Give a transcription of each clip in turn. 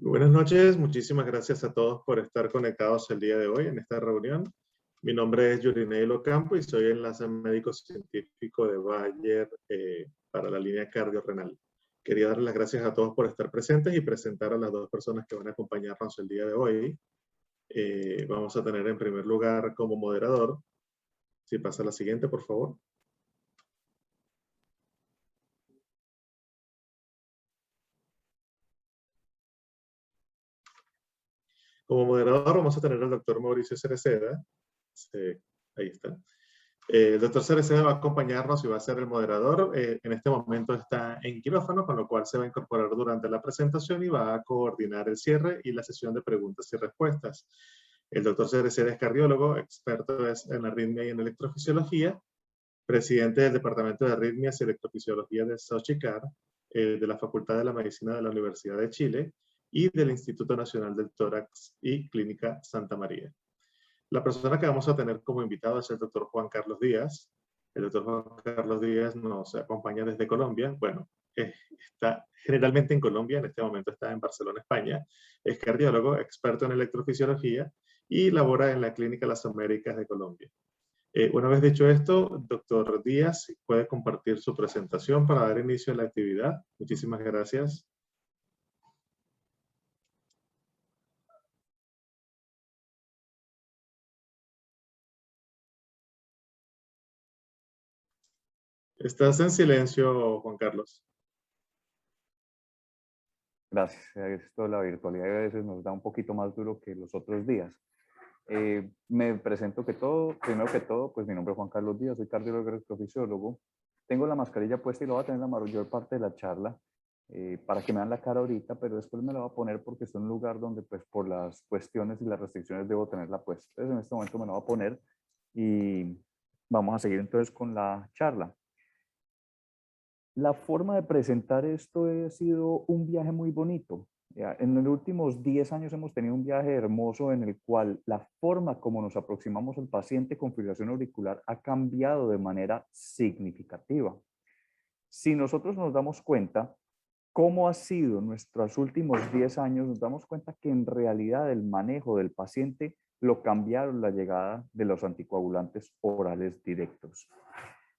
Buenas noches, muchísimas gracias a todos por estar conectados el día de hoy en esta reunión. Mi nombre es Yurinei Locampo y soy enlace médico científico de Bayer para la línea cardiorrenal. Quería dar las gracias a todos por estar presentes y presentar a las dos personas que van a acompañarnos el día de hoy. Vamos a tener en primer lugar como moderador, si pasa la siguiente, por favor. Como moderador vamos a tener al doctor Mauricio Cereceda. Ahí está. El doctor Cereceda va a acompañarnos y va a ser el moderador. En este momento está en quirófano, con lo cual se va a incorporar durante la presentación y va a coordinar el cierre y la sesión de preguntas y respuestas. El doctor Cereceda es cardiólogo, experto en arritmia y en electrofisiología, presidente del Departamento de Arritmias y Electrofisiología de Xochitl, de la Facultad de la Medicina de la Universidad de Chile y del Instituto Nacional del Tórax y Clínica Santa María. La persona que vamos a tener como invitado es el doctor Juan Carlos Díaz. El doctor Juan Carlos Díaz nos acompaña desde Colombia. Bueno, está generalmente en Colombia, en este momento está en Barcelona, España. Es cardiólogo, experto en electrofisiología y labora en la Clínica Las Américas de Colombia. Una vez dicho esto, doctor Díaz, puede compartir su presentación para dar inicio a la actividad. Muchísimas gracias. Estás en silencio, Juan Carlos. Gracias. Esto de la virtualidad a veces nos da un poquito más duro que los otros días. Me presento primero que todo, pues mi nombre es Juan Carlos Díaz, soy cardiólogo y electrofisiólogo. Tengo la mascarilla puesta y lo voy a tener la mayor parte de la charla para que me vean la cara ahorita, pero después me la voy a poner porque estoy en un lugar donde pues por las cuestiones y las restricciones debo tenerla puesta. Entonces en este momento me la voy a poner y vamos a seguir entonces con la charla. La forma de presentar esto ha sido un viaje muy bonito. En los últimos 10 años hemos tenido un viaje hermoso en el cual la forma como nos aproximamos al paciente con fibrilación auricular ha cambiado de manera significativa. Si nosotros nos damos cuenta cómo ha sido nuestros últimos 10 años, nos damos cuenta que en realidad el manejo del paciente lo cambiaron la llegada de los anticoagulantes orales directos.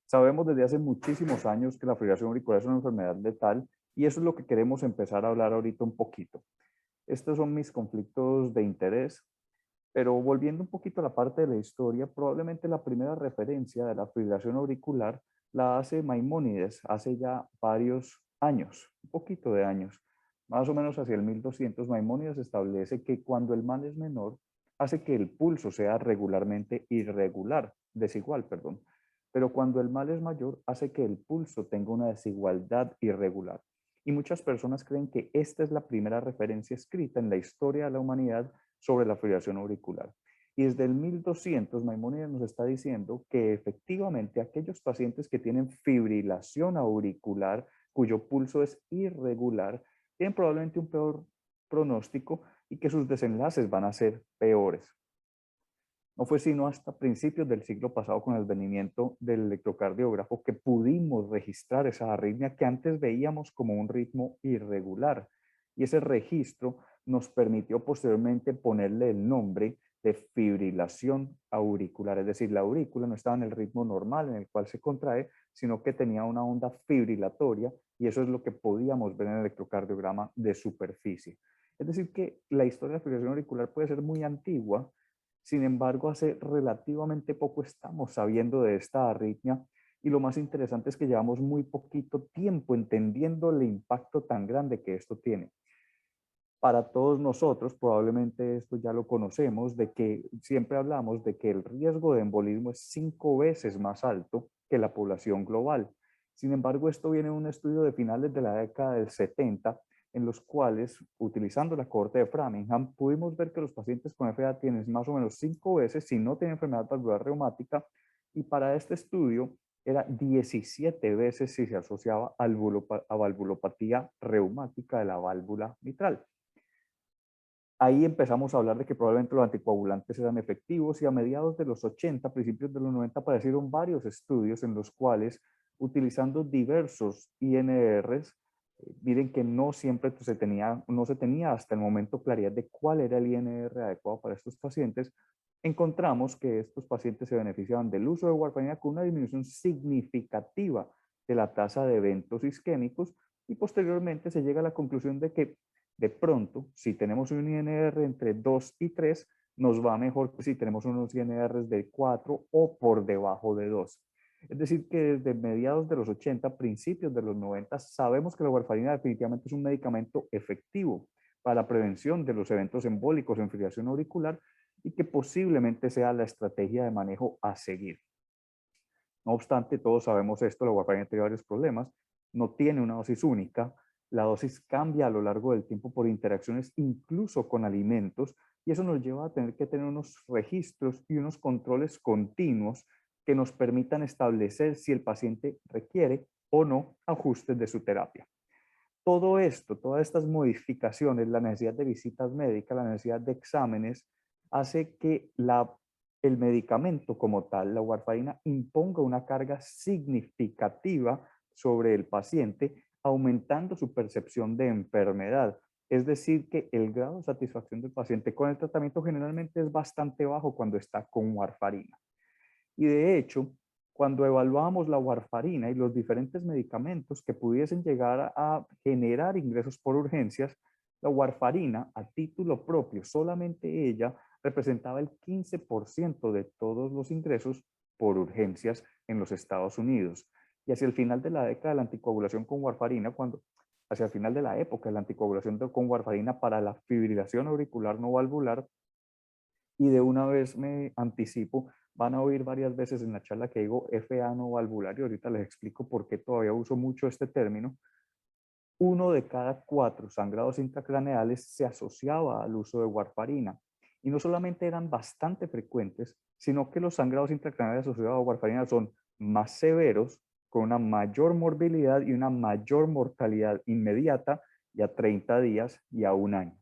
Sabemos desde hace muchísimos años que la fibrilación auricular es una enfermedad letal y eso es lo que queremos empezar a hablar ahorita un poquito. Estos son mis conflictos de interés, pero volviendo un poquito a la parte de la historia, probablemente la primera referencia de la fibrilación auricular la hace Maimónides hace ya varios años, un poquito de años. Más o menos hacia el 1200, Maimónides establece que cuando el mal es menor, hace que el pulso sea regularmente desigual, perdón. Pero cuando el mal es mayor, hace que el pulso tenga una desigualdad irregular. Y muchas personas creen que esta es la primera referencia escrita en la historia de la humanidad sobre la fibrilación auricular. Y desde el 1200, Maimónides nos está diciendo que efectivamente aquellos pacientes que tienen fibrilación auricular, cuyo pulso es irregular, tienen probablemente un peor pronóstico y que sus desenlaces van a ser peores. No fue sino hasta principios del siglo pasado con el advenimiento del electrocardiógrafo que pudimos registrar esa arritmia que antes veíamos como un ritmo irregular. Y ese registro nos permitió posteriormente ponerle el nombre de fibrilación auricular. Es decir, la aurícula no estaba en el ritmo normal en el cual se contrae, sino que tenía una onda fibrilatoria y eso es lo que podíamos ver en el electrocardiograma de superficie. Es decir, que la historia de la fibrilación auricular puede ser muy antigua. Sin embargo, hace relativamente poco estamos sabiendo de esta arritmia y lo más interesante es que llevamos muy poquito tiempo entendiendo el impacto tan grande que esto tiene. Para todos nosotros, probablemente esto ya lo conocemos, de que siempre hablamos de que el riesgo de embolismo es 5 veces más alto que la población global. Sin embargo, esto viene de un estudio de finales de la década del 70 en los cuales, utilizando la cohorte de Framingham, pudimos ver que los pacientes con FA tienen más o menos 5 veces si no tienen enfermedad valvular reumática, y para este estudio era 17 veces si se asociaba a valvulopatía reumática de la válvula mitral. Ahí empezamos a hablar de que probablemente los anticoagulantes eran efectivos y a mediados de los 80, principios de los 90, aparecieron varios estudios en los cuales, utilizando diversos INRs, Miren que no siempre no se tenía hasta el momento claridad de cuál era el INR adecuado para estos pacientes. Encontramos que estos pacientes se beneficiaban del uso de warfarina con una disminución significativa de la tasa de eventos isquémicos y posteriormente se llega a la conclusión de que de pronto, si tenemos un INR entre 2 y 3, nos va mejor que si tenemos unos INRs de 4 o por debajo de 2. Es decir, que desde mediados de los 80, principios de los 90, sabemos que la warfarina definitivamente es un medicamento efectivo para la prevención de los eventos embólicos en fibrilación auricular y que posiblemente sea la estrategia de manejo a seguir. No obstante, todos sabemos esto, la warfarina tiene varios problemas, no tiene una dosis única, la dosis cambia a lo largo del tiempo por interacciones incluso con alimentos y eso nos lleva a tener que tener unos registros y unos controles continuos que nos permitan establecer si el paciente requiere o no ajustes de su terapia. Todo esto, todas estas modificaciones, la necesidad de visitas médicas, la necesidad de exámenes, hace que el medicamento como tal, la warfarina, imponga una carga significativa sobre el paciente, aumentando su percepción de enfermedad. Es decir, que el grado de satisfacción del paciente con el tratamiento generalmente es bastante bajo cuando está con warfarina. Y de hecho, cuando evaluamos la warfarina y los diferentes medicamentos que pudiesen llegar a generar ingresos por urgencias, la warfarina a título propio, solamente ella representaba el 15% de todos los ingresos por urgencias en los Estados Unidos. Y hacia el final de la década de la anticoagulación con warfarina, hacia el final de la época de la anticoagulación con warfarina para la fibrilación auricular no valvular, y de una vez me anticipo, van a oír varias veces en la charla que digo FA no valvular y ahorita les explico por qué todavía uso mucho este término. 1 de cada 4 sangrados intracraneales se asociaba al uso de warfarina. Y no solamente eran bastante frecuentes, sino que los sangrados intracraneales asociados a warfarina son más severos, con una mayor morbilidad y una mayor mortalidad inmediata y a 30 días y a 1 año.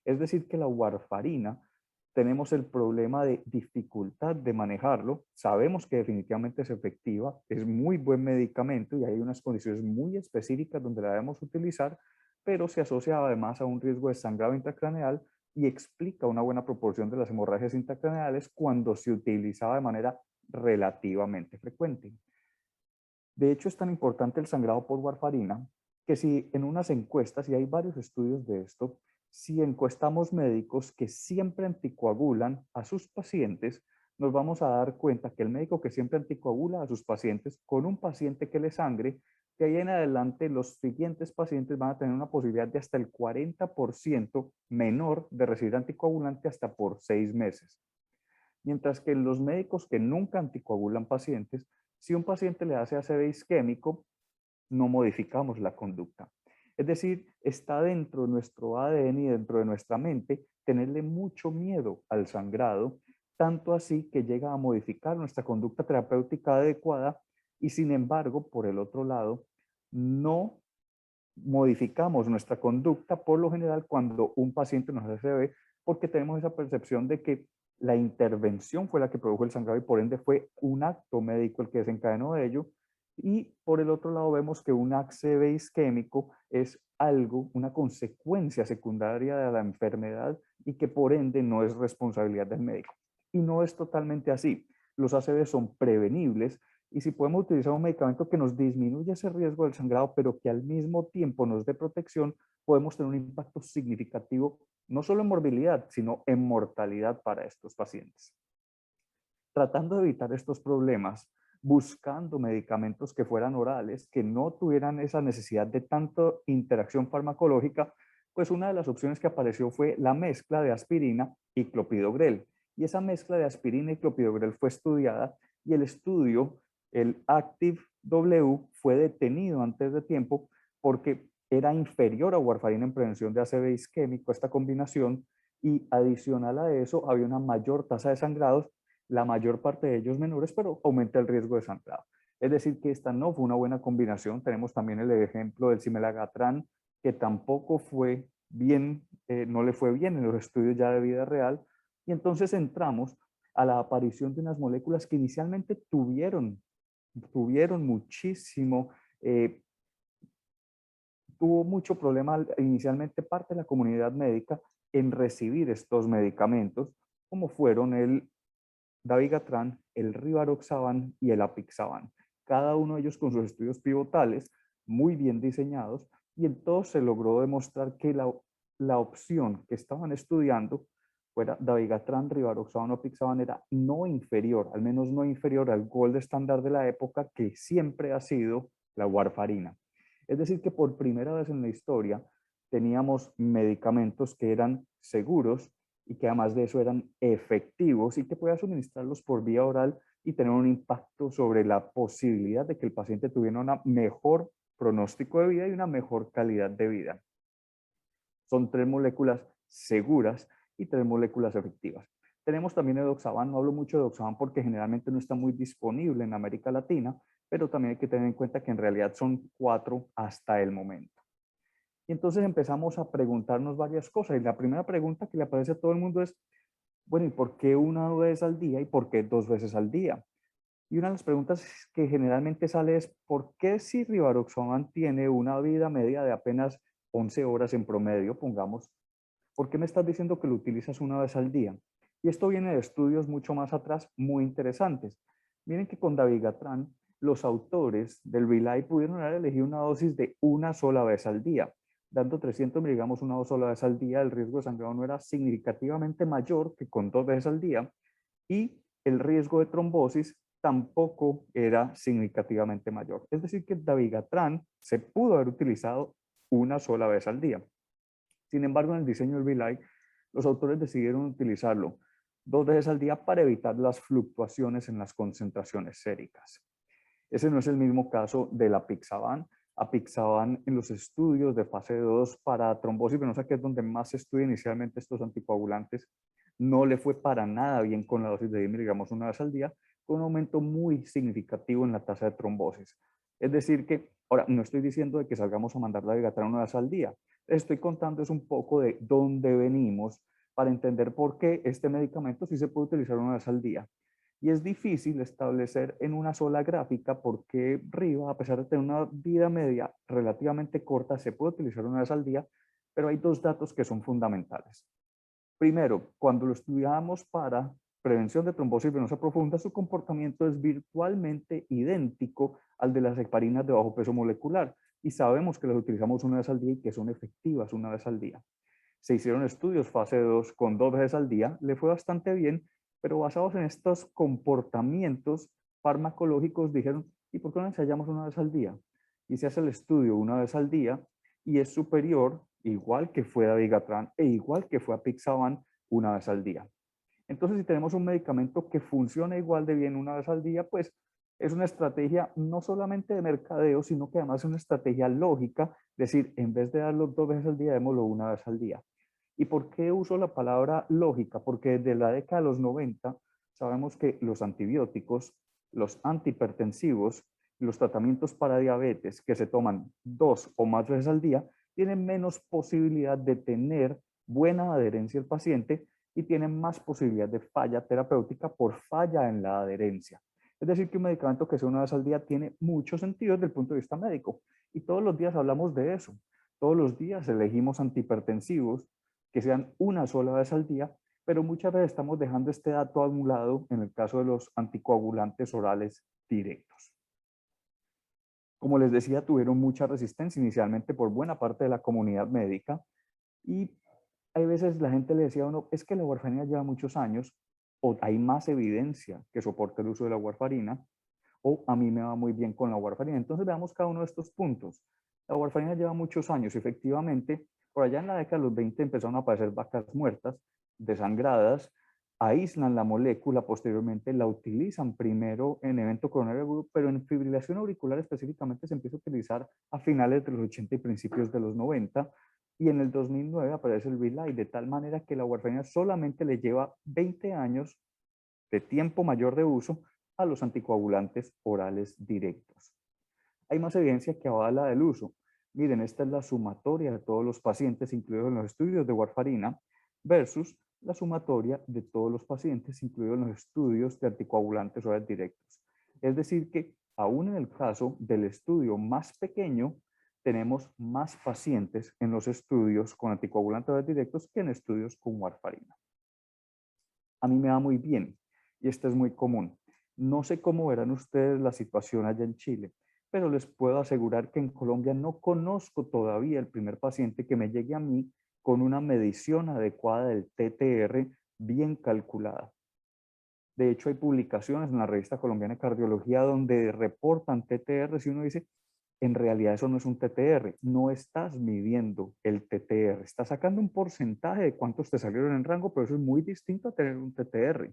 Es decir, que la warfarina tenemos el problema de dificultad de manejarlo. Sabemos que definitivamente es efectiva, es muy buen medicamento y hay unas condiciones muy específicas donde la debemos utilizar, pero se asocia además a un riesgo de sangrado intracraneal y explica una buena proporción de las hemorragias intracraneales cuando se utilizaba de manera relativamente frecuente. De hecho, es tan importante el sangrado por warfarina que si en unas encuestas, y hay varios estudios de esto, si encuestamos médicos que siempre anticoagulan a sus pacientes, nos vamos a dar cuenta que el médico que siempre anticoagula a sus pacientes, con un paciente que le sangre, de ahí en adelante los siguientes pacientes van a tener una posibilidad de hasta el 40% menor de recibir anticoagulante hasta por 6 meses. Mientras que los médicos que nunca anticoagulan pacientes, si un paciente le hace ACV isquémico, no modificamos la conducta. Es decir, está dentro de nuestro ADN y dentro de nuestra mente tenerle mucho miedo al sangrado, tanto así que llega a modificar nuestra conducta terapéutica adecuada y sin embargo, por el otro lado, no modificamos nuestra conducta por lo general cuando un paciente nos hace ACV porque tenemos esa percepción de que la intervención fue la que produjo el sangrado y por ende fue un acto médico el que desencadenó ello. Y por el otro lado vemos que un ACV isquémico es algo, una consecuencia secundaria de la enfermedad y que por ende no es responsabilidad del médico. Y no es totalmente así. Los ACV son prevenibles y si podemos utilizar un medicamento que nos disminuye ese riesgo del sangrado, pero que al mismo tiempo nos dé protección, podemos tener un impacto significativo no solo en morbilidad, sino en mortalidad para estos pacientes. Tratando de evitar estos problemas, buscando medicamentos que fueran orales, que no tuvieran esa necesidad de tanta interacción farmacológica, pues una de las opciones que apareció fue la mezcla de aspirina y clopidogrel. Y esa mezcla de aspirina y clopidogrel fue estudiada y el estudio, el ACTIV-W, fue detenido antes de tiempo porque era inferior a warfarina en prevención de ACV isquémico, esta combinación, y adicional a eso había una mayor tasa de sangrados, la mayor parte de ellos menores, pero aumenta el riesgo de sangrado. Es decir, que esta no fue una buena combinación. Tenemos también el ejemplo del cimelagatrán, que tampoco fue bien, no le fue bien en los estudios ya de vida real. Y entonces entramos a la aparición de unas moléculas que inicialmente tuvieron muchísimo tuvo mucho problema inicialmente parte de la comunidad médica en recibir estos medicamentos, como fueron el dabigatran, el rivaroxaban y el apixaban. Cada uno de ellos con sus estudios pivotales muy bien diseñados, y en todos se logró demostrar que la opción que estaban estudiando, fuera dabigatran, rivaroxaban o apixaban, era no inferior, al menos no inferior al gold estándar de la época, que siempre ha sido la warfarina. Es decir, que por primera vez en la historia teníamos medicamentos que eran seguros y que además de eso eran efectivos y que podía suministrarlos por vía oral y tener un impacto sobre la posibilidad de que el paciente tuviera un mejor pronóstico de vida y una mejor calidad de vida. Son 3 moléculas seguras y 3 moléculas efectivas. Tenemos también edoxaban. No hablo mucho de edoxaban porque generalmente no está muy disponible en América Latina, pero también hay que tener en cuenta que en realidad son 4 hasta el momento. Y entonces empezamos a preguntarnos varias cosas. Y la primera pregunta que le aparece a todo el mundo es, bueno, ¿y por qué una vez al día y por qué 2 veces al día? Y una de las preguntas que generalmente sale es, ¿por qué si rivaroxaban tiene una vida media de apenas 11 horas en promedio, pongamos, ¿por qué me estás diciendo que lo utilizas una vez al día? Y esto viene de estudios mucho más atrás, muy interesantes. Miren que con dabigatran, los autores del Relay pudieron haber elegido una dosis de una sola vez al día. Dando 300 miligramos una sola vez al día, el riesgo de sangrado no era significativamente mayor que con 2 veces al día, y el riesgo de trombosis tampoco era significativamente mayor. Es decir, que dabigatran se pudo haber utilizado una sola vez al día. Sin embargo, en el diseño del Relay, los autores decidieron utilizarlo 2 veces al día para evitar las fluctuaciones en las concentraciones séricas. Ese no es el mismo caso del apixaban. Apixaban en los estudios de fase 2 para trombosis venosa, que es donde más se estudia inicialmente estos anticoagulantes, no le fue para nada bien con la dosis de 10 miligramos una vez al día, con un aumento muy significativo en la tasa de trombosis. Es decir que, ahora, no estoy diciendo de que salgamos a mandar la dabigatran una vez al día, estoy contando es un poco de dónde venimos para entender por qué este medicamento sí se puede utilizar una vez al día. Y es difícil establecer en una sola gráfica por qué Riva, a pesar de tener una vida media relativamente corta, se puede utilizar una vez al día, pero hay 2 datos que son fundamentales. Primero, cuando lo estudiamos para prevención de trombosis venosa profunda, su comportamiento es virtualmente idéntico al de las heparinas de bajo peso molecular, y sabemos que las utilizamos una vez al día y que son efectivas una vez al día. Se hicieron estudios fase 2 con 2 veces al día, le fue bastante bien, pero basados en estos comportamientos farmacológicos dijeron, ¿y por qué no ensayamos una vez al día? Y se hace el estudio una vez al día y es superior, igual que fue dabigatran e igual que fue apixaban, una vez al día. Entonces, si tenemos un medicamento que funciona igual de bien una vez al día, pues es una estrategia no solamente de mercadeo, sino que además es una estrategia lógica, es decir, en vez de darlo 2 veces al día, démoslo una vez al día. ¿Y por qué uso la palabra lógica? Porque desde la década de los 90 sabemos que los antibióticos, los antihipertensivos, los tratamientos para diabetes que se toman 2 o más veces al día tienen menos posibilidad de tener buena adherencia al paciente y tienen más posibilidad de falla terapéutica por falla en la adherencia. Es decir, que un medicamento que sea una vez al día tiene mucho sentido desde el punto de vista médico. Y todos los días hablamos de eso. Todos los días elegimos antihipertensivos que sean una sola vez al día, pero muchas veces estamos dejando este dato a un lado en el caso de los anticoagulantes orales directos. Como les decía, tuvieron mucha resistencia inicialmente por buena parte de la comunidad médica, y hay veces la gente le decía a uno, es que la warfarina lleva muchos años, o hay más evidencia que soporte el uso de la warfarina, o a mí me va muy bien con la warfarina. Entonces veamos cada uno de estos puntos. La warfarina lleva muchos años, efectivamente. Por allá en la década de los 20 empezaron a aparecer vacas muertas, desangradas, aíslan la molécula, posteriormente la utilizan primero en evento coronario agudo, pero en fibrilación auricular específicamente se empieza a utilizar a finales de los 80 y principios de los 90, y en el 2009 aparece el Relay, de tal manera que la warfarina solamente le lleva 20 años de tiempo mayor de uso a los anticoagulantes orales directos. Hay más evidencia que avala del uso. Miren, esta es la sumatoria de todos los pacientes incluidos en los estudios de warfarina versus la sumatoria de todos los pacientes incluidos en los estudios de anticoagulantes orales directos. Es decir que aún en el caso del estudio más pequeño, tenemos más pacientes en los estudios con anticoagulantes directos que en estudios con warfarina. A mí me va muy bien y esto es muy común. No sé cómo verán ustedes la situación allá en Chile, pero les puedo asegurar que en Colombia no conozco todavía el primer paciente que me llegue a mí con una medición adecuada del TTR bien calculada. De hecho, hay publicaciones en la revista colombiana de cardiología donde reportan TTR y uno dice, en realidad eso no es un TTR, no estás midiendo el TTR, estás sacando un porcentaje de cuántos te salieron en rango, pero eso es muy distinto a tener un TTR.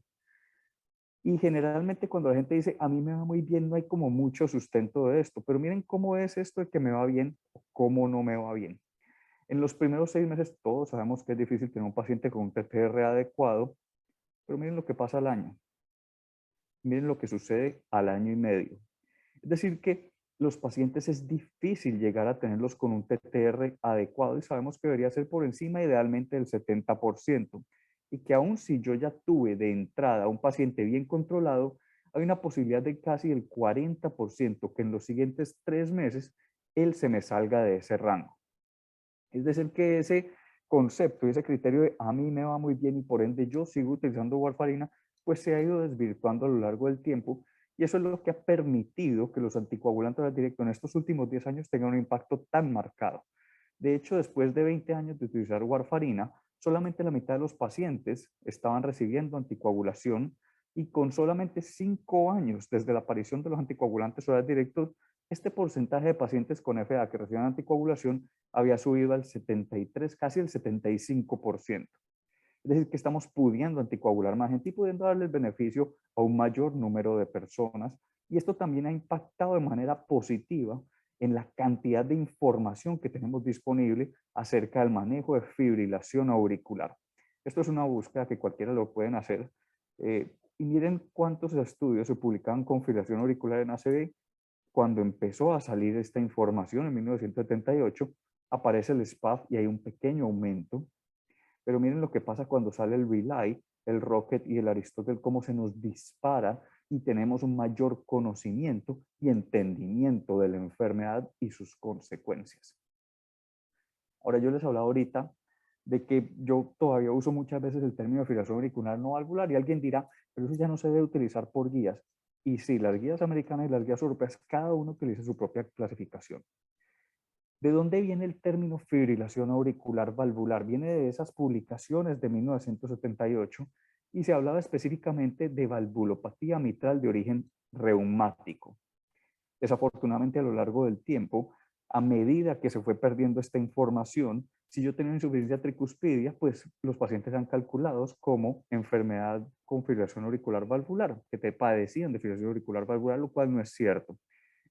Y generalmente cuando la gente dice, a mí me va muy bien, no hay como mucho sustento de esto, pero miren cómo es esto de que me va bien o cómo no me va bien. En los primeros 6 meses todos sabemos que es difícil tener un paciente con un TTR adecuado, pero miren lo que pasa al año. Miren lo que sucede al año y medio. Es decir, que los pacientes es difícil llegar a tenerlos con un TTR adecuado y sabemos que debería ser por encima idealmente del 70%. Y que aún si yo ya tuve de entrada un paciente bien controlado, hay una posibilidad de casi el 40% que en los siguientes 3 meses él se me salga de ese rango. Es decir, que ese concepto y ese criterio de a mí me va muy bien y por ende yo sigo utilizando warfarina, pues se ha ido desvirtuando a lo largo del tiempo y eso es lo que ha permitido que los anticoagulantes directos en estos últimos 10 años tengan un impacto tan marcado. De hecho, después de 20 años de utilizar warfarina, solamente la mitad de los pacientes estaban recibiendo anticoagulación y con solamente 5 años desde la aparición de los anticoagulantes orales directos, este porcentaje de pacientes con FA que reciben anticoagulación había subido al 73, casi el 75%. Es decir, que estamos pudiendo anticoagular más gente y pudiendo darle el beneficio a un mayor número de personas. Y esto también ha impactado de manera positiva en la cantidad de información que tenemos disponible acerca del manejo de fibrilación auricular. Esto es una búsqueda que cualquiera lo pueden hacer. Y miren cuántos estudios se publicaban con fibrilación auricular en ACV. Cuando empezó a salir esta información en 1978, aparece el SPAF y hay un pequeño aumento. Pero miren lo que pasa cuando sale el Relay, el Rocket y el Aristotle, cómo se nos dispara y tenemos un mayor conocimiento y entendimiento de la enfermedad y sus consecuencias. Ahora yo les hablaba ahorita de que yo todavía uso muchas veces el término de fibrilación auricular no valvular y alguien dirá, pero eso ya no se debe utilizar por guías. Y sí, las guías americanas y las guías europeas, cada uno utiliza su propia clasificación. ¿De dónde viene el término fibrilación auricular valvular? Viene de esas publicaciones de 1978 y se hablaba específicamente de valvulopatía mitral de origen reumático. Desafortunadamente, a lo largo del tiempo, a medida que se fue perdiendo esta información, si yo tenía insuficiencia tricuspidia, pues los pacientes eran calculados como enfermedad con fibrilación auricular valvular, que te padecían de fibrilación auricular valvular, lo cual no es cierto.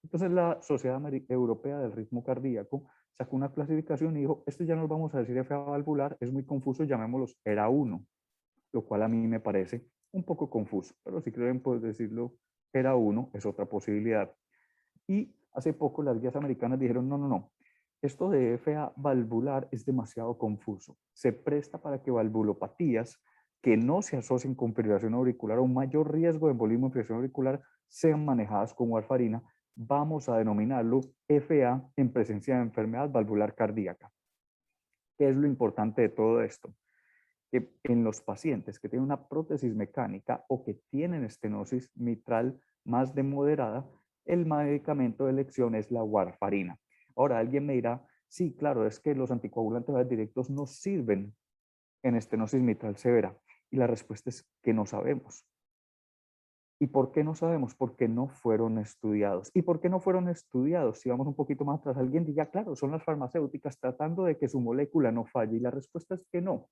Entonces la Sociedad Europea del Ritmo Cardíaco sacó una clasificación y dijo, esto ya no lo vamos a decir FA valvular, es muy confuso, llamémoslos ERA1, lo cual a mí me parece un poco confuso, pero si creen pues decirlo ERA1 es otra posibilidad. Y hace poco las guías americanas dijeron, no, no, no, esto de FA valvular es demasiado confuso, se presta para que valvulopatías que no se asocien con fibrilación auricular o un mayor riesgo de embolismo en fibrilación auricular sean manejadas con warfarina. Vamos a denominarlo FA en presencia de enfermedad valvular cardíaca. ¿Qué es lo importante de todo esto? Que en los pacientes que tienen una prótesis mecánica o que tienen estenosis mitral más de moderada, el medicamento de elección es la warfarina. Ahora alguien me dirá, sí, claro, es que los anticoagulantes directos no sirven en estenosis mitral severa. Y la respuesta es que no sabemos. ¿Y por qué no sabemos? Porque no fueron estudiados. ¿Y por qué no fueron estudiados? Si vamos un poquito más atrás, alguien diga, claro, son las farmacéuticas tratando de que su molécula no falle. Y la respuesta es que no.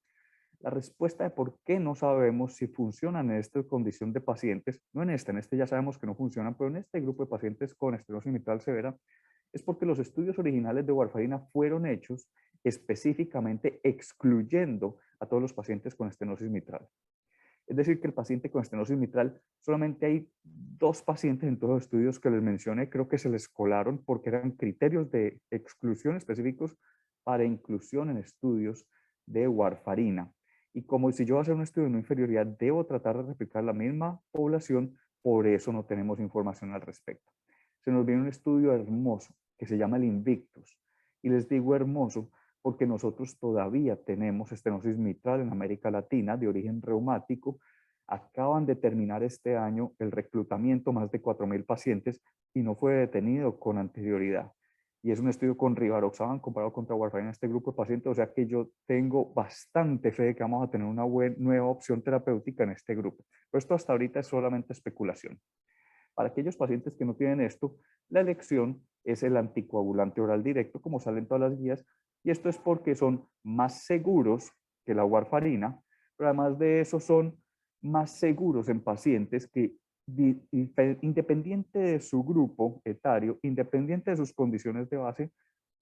La respuesta de por qué no sabemos si funcionan en esta condición de pacientes, no en este ya sabemos que no funcionan, pero en este grupo de pacientes con estenosis mitral severa, es porque los estudios originales de warfarina fueron hechos específicamente excluyendo a todos los pacientes con estenosis mitral. Es decir, que el paciente con estenosis mitral, solamente hay 2 pacientes en todos los estudios que les mencioné, creo que se les colaron porque eran criterios de exclusión específicos para inclusión en estudios de warfarina. Y como si yo voy a hacer un estudio de no inferioridad, debo tratar de replicar la misma población, por eso no tenemos información al respecto. Se nos viene un estudio hermoso que se llama el Invictus, Y les digo hermoso porque nosotros todavía tenemos estenosis mitral en América Latina de origen reumático. Acaban de terminar este año el reclutamiento, más de 4.000 pacientes, y no fue detenido con anterioridad. Y es un estudio con rivaroxaban comparado contra warfarina en este grupo de pacientes, o sea que yo tengo bastante fe de que vamos a tener una nueva opción terapéutica en este grupo. Pero esto hasta ahorita es solamente especulación. Para aquellos pacientes que no tienen esto, la elección es el anticoagulante oral directo, como salen todas las guías, y esto es porque son más seguros que la warfarina, pero además de eso son más seguros en pacientes que, independiente de su grupo etario, independiente de sus condiciones de base,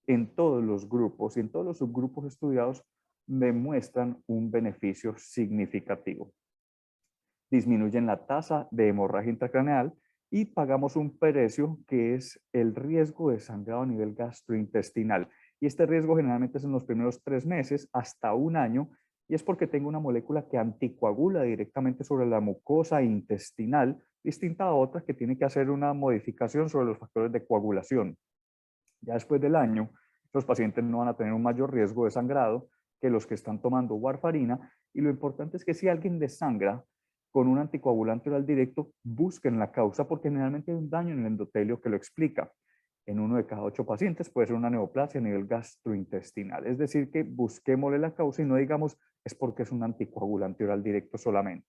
en todos los grupos y en todos los subgrupos estudiados demuestran un beneficio significativo. Disminuyen la tasa de hemorragia intracraneal y pagamos un precio que es el riesgo de sangrado a nivel gastrointestinal. Y este riesgo generalmente es en los primeros 3 meses hasta un año, y es porque tengo una molécula que anticoagula directamente sobre la mucosa intestinal, distinta a otra que tiene que hacer una modificación sobre los factores de coagulación. Ya después del año, los pacientes no van a tener un mayor riesgo de sangrado que los que están tomando warfarina, y lo importante es que si alguien desangra con un anticoagulante oral directo, busquen la causa porque generalmente hay un daño en el endotelio que lo explica. En 1 de cada 8 pacientes puede ser una neoplasia a nivel gastrointestinal. Es decir, que busquémosle la causa y no digamos es porque es un anticoagulante oral directo solamente.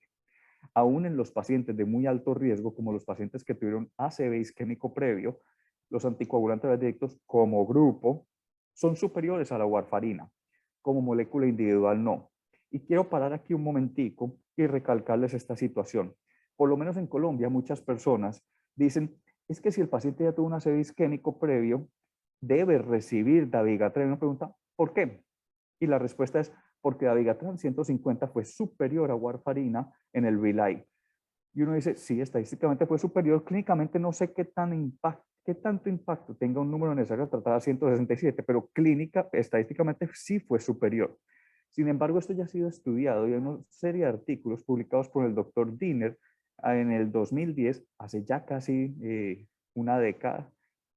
Aún en los pacientes de muy alto riesgo, como los pacientes que tuvieron ACV isquémico previo, los anticoagulantes orales directos como grupo son superiores a la warfarina. Como molécula individual no. Y quiero parar aquí un momentico y recalcarles esta situación. Por lo menos en Colombia, muchas personas dicen, es que si el paciente ya tuvo un ACV isquémico previo, debe recibir dabigatran. Y uno pregunta, ¿por qué? Y la respuesta es porque dabigatran 150 fue superior a warfarina en el RELY. Y uno dice, sí, estadísticamente fue superior, clínicamente no sé qué tanto impacto tenga un número necesario tratar a 167, pero estadísticamente sí fue superior. Sin embargo, esto ya ha sido estudiado y hay una serie de artículos publicados por el doctor Diner en el 2010, hace ya casi una década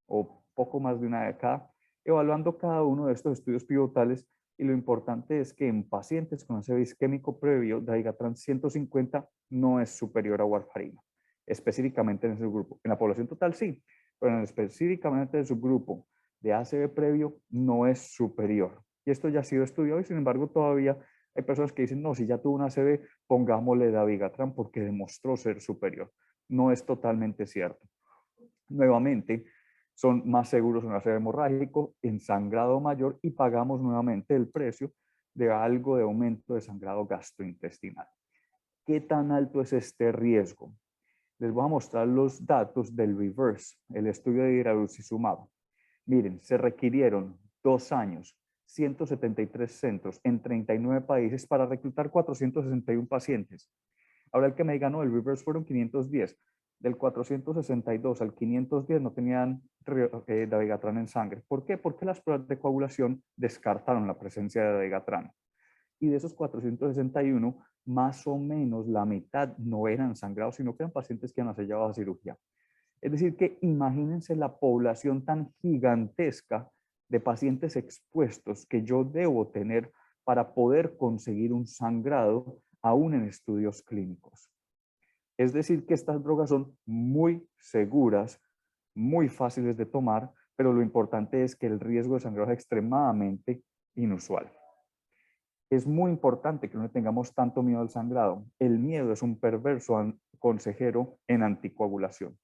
o poco más de una década, evaluando cada uno de estos estudios pivotales, y lo importante es que en pacientes con ACV isquémico previo, dabigatran 150 no es superior a warfarina, específicamente en ese grupo. En la población total sí, pero específicamente en el subgrupo de ACV previo no es superior. Y esto ya ha sido estudiado y sin embargo todavía hay personas que dicen, no, si ya tuvo un ACV, pongámosle dabigatran porque demostró ser superior. No es totalmente cierto. Nuevamente, son más seguros en ACV hemorrágico, en sangrado mayor, y pagamos nuevamente el precio de algo de aumento de sangrado gastrointestinal. ¿Qué tan alto es este riesgo? Les voy a mostrar los datos del REVERSE, el estudio de diraruxizumab. Miren, se requirieron 2 años, 173 centros en 39 países para reclutar 461 pacientes. Ahora el que me diga, no, el REVERSE fueron 510. Del 462 al 510 no tenían dabigatran en sangre. ¿Por qué? Porque las pruebas de coagulación descartaron la presencia de dabigatran. Y de esos 461, más o menos la mitad no eran sangrados, sino que eran pacientes que han sellado a cirugía. Es decir, que imagínense la población tan gigantesca de pacientes expuestos que yo debo tener para poder conseguir un sangrado aún en estudios clínicos. Es decir, que estas drogas son muy seguras, muy fáciles de tomar, pero lo importante es que el riesgo de sangrado es extremadamente inusual. Es muy importante que no tengamos tanto miedo al sangrado. El miedo es un perverso consejero en anticoagulación.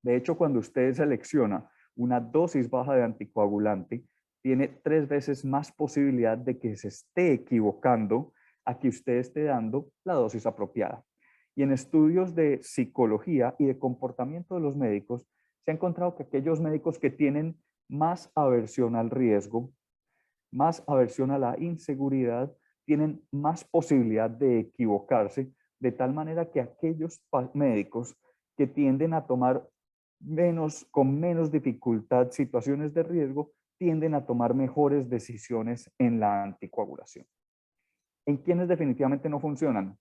De hecho, cuando usted selecciona una dosis baja de anticoagulante, tiene 3 veces más posibilidad de que se esté equivocando a que usted esté dando la dosis apropiada. Y en estudios de psicología y de comportamiento de los médicos, se ha encontrado que aquellos médicos que tienen más aversión al riesgo, más aversión a la inseguridad, tienen más posibilidad de equivocarse, de tal manera que aquellos médicos que tienden a tomar con menos dificultad situaciones de riesgo, tienden a tomar mejores decisiones en la anticoagulación. ¿En quiénes definitivamente no funcionan?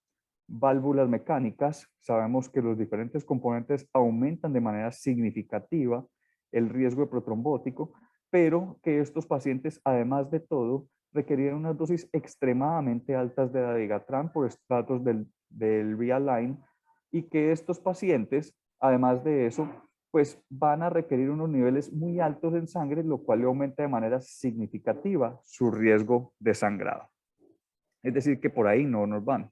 Válvulas mecánicas. Sabemos que los diferentes componentes aumentan de manera significativa el riesgo de protrombótico, pero que estos pacientes, además de todo, requerían unas dosis extremadamente altas de dabigatran por estratos del Realign, y que estos pacientes, además de eso, pues van a requerir unos niveles muy altos en sangre, lo cual le aumenta de manera significativa su riesgo de sangrado. Es decir, que por ahí no nos van.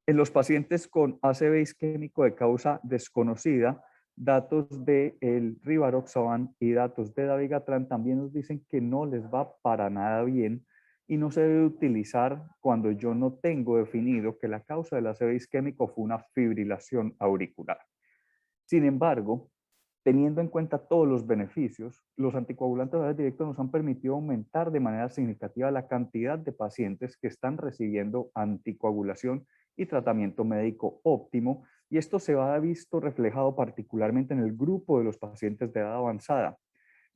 En los pacientes con ACV isquémico de causa desconocida, datos del rivaroxaban y datos de dabigatran también nos dicen que no les va para nada bien y no se debe utilizar cuando yo no tengo definido que la causa del ACV isquémico fue una fibrilación auricular. Sin embargo, teniendo en cuenta todos los beneficios, los anticoagulantes orales directos nos han permitido aumentar de manera significativa la cantidad de pacientes que están recibiendo anticoagulación y tratamiento médico óptimo, y esto se ha visto reflejado particularmente en el grupo de los pacientes de edad avanzada.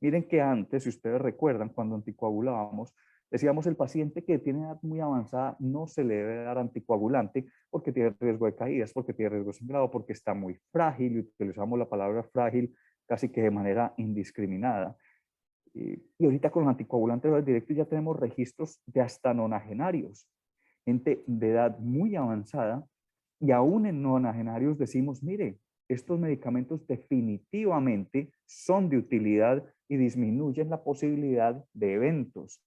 Miren que antes, si ustedes recuerdan, cuando anticoagulábamos, decíamos el paciente que tiene edad muy avanzada no se le debe dar anticoagulante porque tiene riesgo de caídas, porque tiene riesgo de sangrado, porque está muy frágil, y utilizamos la palabra frágil casi que de manera indiscriminada. Y ahorita con los anticoagulantes directos ya tenemos registros de hasta nonagenarios, gente de edad muy avanzada, y aún en nonagenarios decimos, mire, estos medicamentos definitivamente son de utilidad y disminuyen la posibilidad de eventos.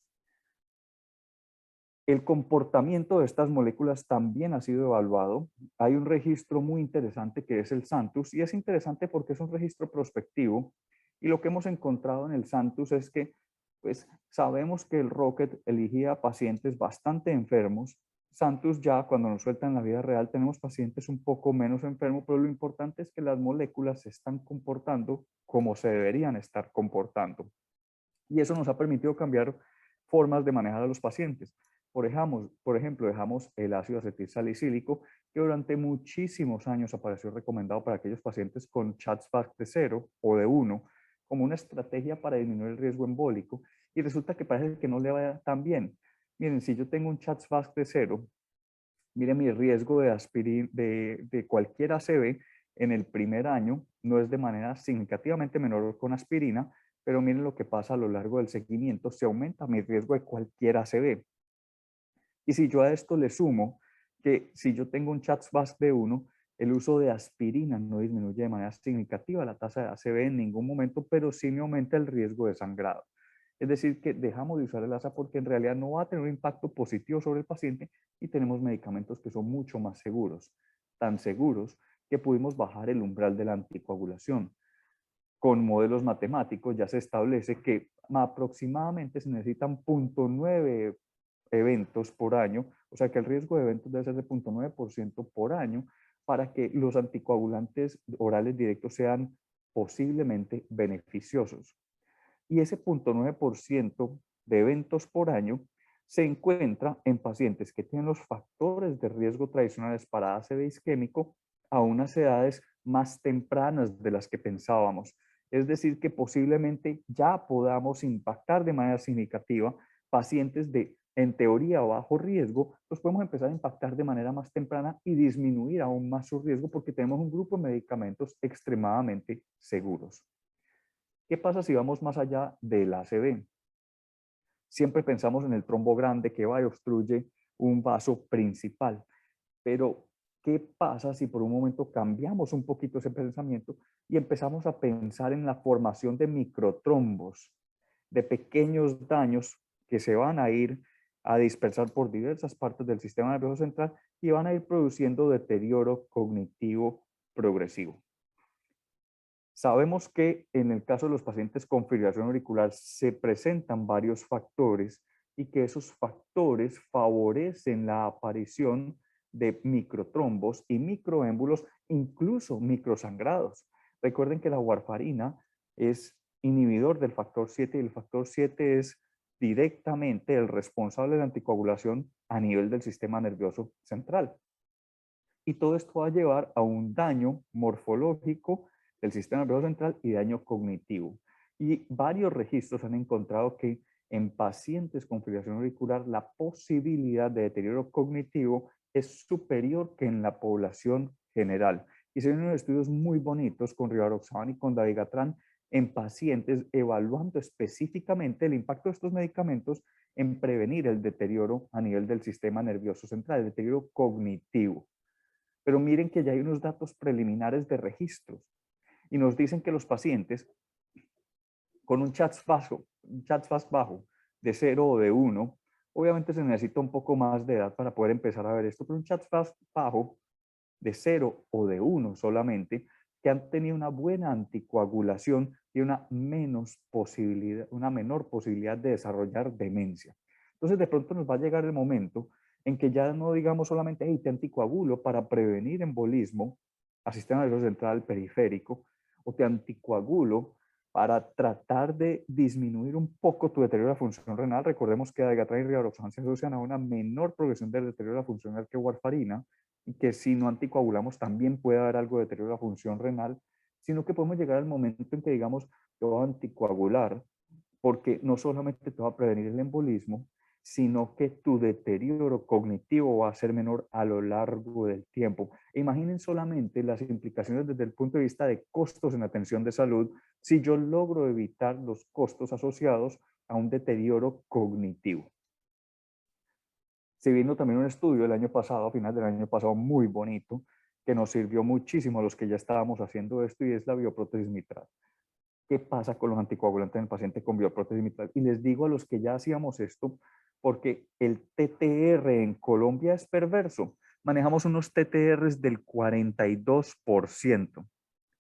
El comportamiento de estas moléculas también ha sido evaluado. Hay un registro muy interesante que es el SANTUS, y es interesante porque es un registro prospectivo, y lo que hemos encontrado en el SANTUS es que pues, sabemos que el Rocket elegía pacientes bastante enfermos. SANTUS ya cuando nos suelta en la vida real tenemos pacientes un poco menos enfermos, pero lo importante es que las moléculas se están comportando como se deberían estar comportando. Y eso nos ha permitido cambiar formas de manejar a los pacientes. Por ejemplo, dejamos el ácido acetil salicílico, que durante muchísimos años apareció recomendado para aquellos pacientes con CHA2-VASc de 0 o de 1, como una estrategia para disminuir el riesgo embólico, y resulta que parece que no le va tan bien. Miren, si yo tengo un CHA2-VASc de 0, miren, mi riesgo de, de cualquier ACV en el primer año no es de manera significativamente menor con aspirina, pero miren lo que pasa a lo largo del seguimiento, se aumenta mi riesgo de cualquier ACV. Y si yo a esto le sumo que si yo tengo un CHA2-VASc de 1, el uso de aspirina no disminuye de manera significativa la tasa de ACV en ningún momento, pero sí me aumenta el riesgo de sangrado. Es decir, que dejamos de usar el ASA porque en realidad no va a tener un impacto positivo sobre el paciente, y tenemos medicamentos que son mucho más seguros, tan seguros que pudimos bajar el umbral de la anticoagulación. Con modelos matemáticos ya se establece que aproximadamente se necesitan 0.9 eventos por año, o sea que el riesgo de eventos debe ser de 0.9% por año para que los anticoagulantes orales directos sean posiblemente beneficiosos. Y ese 0.9% de eventos por año se encuentra en pacientes que tienen los factores de riesgo tradicionales para ACV isquémico a unas edades más tempranas de las que pensábamos. Es decir, que posiblemente ya podamos impactar de manera significativa pacientes de, en teoría, bajo riesgo, los podemos empezar a impactar de manera más temprana y disminuir aún más su riesgo porque tenemos un grupo de medicamentos extremadamente seguros. ¿Qué pasa si vamos más allá del ACV? Siempre pensamos en el trombo grande que va y obstruye un vaso principal, pero ¿qué pasa si por un momento cambiamos un poquito ese pensamiento y empezamos a pensar en la formación de microtrombos, de pequeños daños que se van a ir a dispersar por diversas partes del sistema nervioso central y van a ir produciendo deterioro cognitivo progresivo? Sabemos que en el caso de los pacientes con fibrilación auricular se presentan varios factores y que esos factores favorecen la aparición de microtrombos y microémbolos, incluso microsangrados. Recuerden que la warfarina es inhibidor del factor 7 y el factor 7 es directamente el responsable de la anticoagulación a nivel del sistema nervioso central. Y todo esto va a llevar a un daño morfológico del sistema nervioso central y daño cognitivo. Y varios registros han encontrado que en pacientes con fibrilación auricular la posibilidad de deterioro cognitivo es superior que en la población general. Y se ven unos estudios muy bonitos con rivaroxaban y con dabigatran en pacientes, evaluando específicamente el impacto de estos medicamentos en prevenir el deterioro a nivel del sistema nervioso central, el deterioro cognitivo. Pero miren que ya hay unos datos preliminares de registros y nos dicen que los pacientes con un CHA2DS2 bajo de 0 o de 1, obviamente se necesita un poco más de edad para poder empezar a ver esto, pero un CHA2DS2 bajo de 0 o de 1 solamente, que han tenido una buena anticoagulación y una menor posibilidad de desarrollar demencia. Entonces, de pronto nos va a llegar el momento en que ya no digamos solamente, hey, te anticoagulo para prevenir embolismo al sistema nervioso central periférico, o te anticoagulo para tratar de disminuir un poco tu deterioro de la función renal. Recordemos que Dabigatran y Rivaroxaban se asocian a una menor progresión del deterioro de la función renal que warfarina, y que si no anticoagulamos también puede haber algo de deterioro de la función renal, sino que podemos llegar al momento en que digamos, te voy a anticoagular, porque no solamente te va a prevenir el embolismo, sino que tu deterioro cognitivo va a ser menor a lo largo del tiempo. Imaginen solamente las implicaciones desde el punto de vista de costos en atención de salud si yo logro evitar los costos asociados a un deterioro cognitivo. Se vino también un estudio el año pasado, a final del año pasado, muy bonito, que nos sirvió muchísimo a los que ya estábamos haciendo esto, y es la bioprótesis mitral. ¿Qué pasa con los anticoagulantes en el paciente con bioprótesis mitral? Y les digo a los que ya hacíamos esto, porque el TTR en Colombia es perverso. Manejamos unos TTRs del 42%.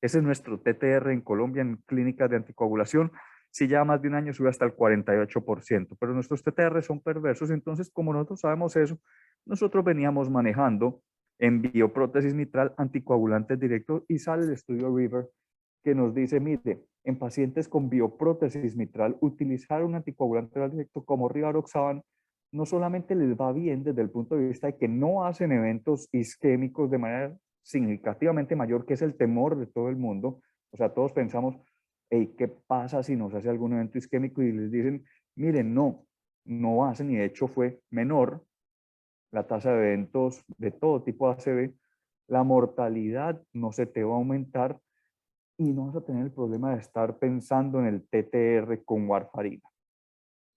Ese es nuestro TTR en Colombia en clínicas de anticoagulación. Si ya más de un año sube hasta el 48%, pero nuestros TTR son perversos. Entonces, como nosotros sabemos eso, nosotros veníamos manejando en bioprótesis mitral anticoagulantes directos, y sale el estudio River que nos dice, mire, en pacientes con bioprótesis mitral, utilizar un anticoagulante directo como Rivaroxaban no solamente les va bien desde el punto de vista de que no hacen eventos isquémicos de manera significativamente mayor, que es el temor de todo el mundo. O sea, todos pensamos, hey, ¿qué pasa si nos hace algún evento isquémico? Y les dicen, miren, no hacen, y de hecho fue menor la tasa de eventos de todo tipo de ACV, la mortalidad no se te va a aumentar, y no vas a tener el problema de estar pensando en el TTR con warfarina.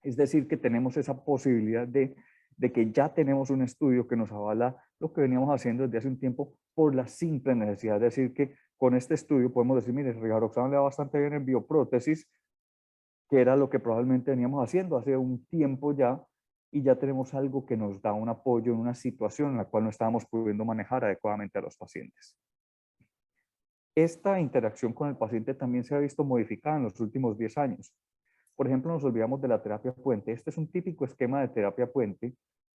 Es decir, que tenemos esa posibilidad de que ya tenemos un estudio que nos avala lo que veníamos haciendo desde hace un tiempo, por la simple necesidad de decir que con este estudio podemos decir, mire, Rivaroxaban le va bastante bien en bioprótesis, que era lo que probablemente veníamos haciendo hace un tiempo ya, y ya tenemos algo que nos da un apoyo en una situación en la cual no estábamos pudiendo manejar adecuadamente a los pacientes. Esta interacción con el paciente también se ha visto modificada en los últimos 10 años. Por ejemplo, nos olvidamos de la terapia puente. Este es un típico esquema de terapia puente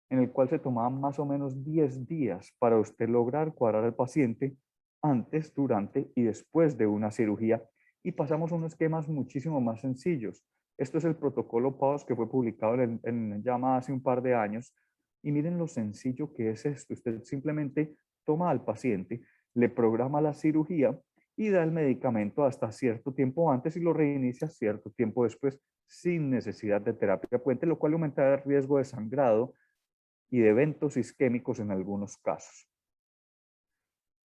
en el cual se tomaban más o menos 10 días para usted lograr cuadrar al paciente antes, durante y después de una cirugía, y pasamos a unos esquemas muchísimo más sencillos. Esto es el protocolo PAUS que fue publicado en JAMA hace un par de años, y miren lo sencillo que es esto. Usted simplemente toma al paciente, le programa la cirugía y da el medicamento hasta cierto tiempo antes y lo reinicia cierto tiempo después, sin necesidad de terapia puente, lo cual aumenta el riesgo de sangrado y de eventos isquémicos en algunos casos.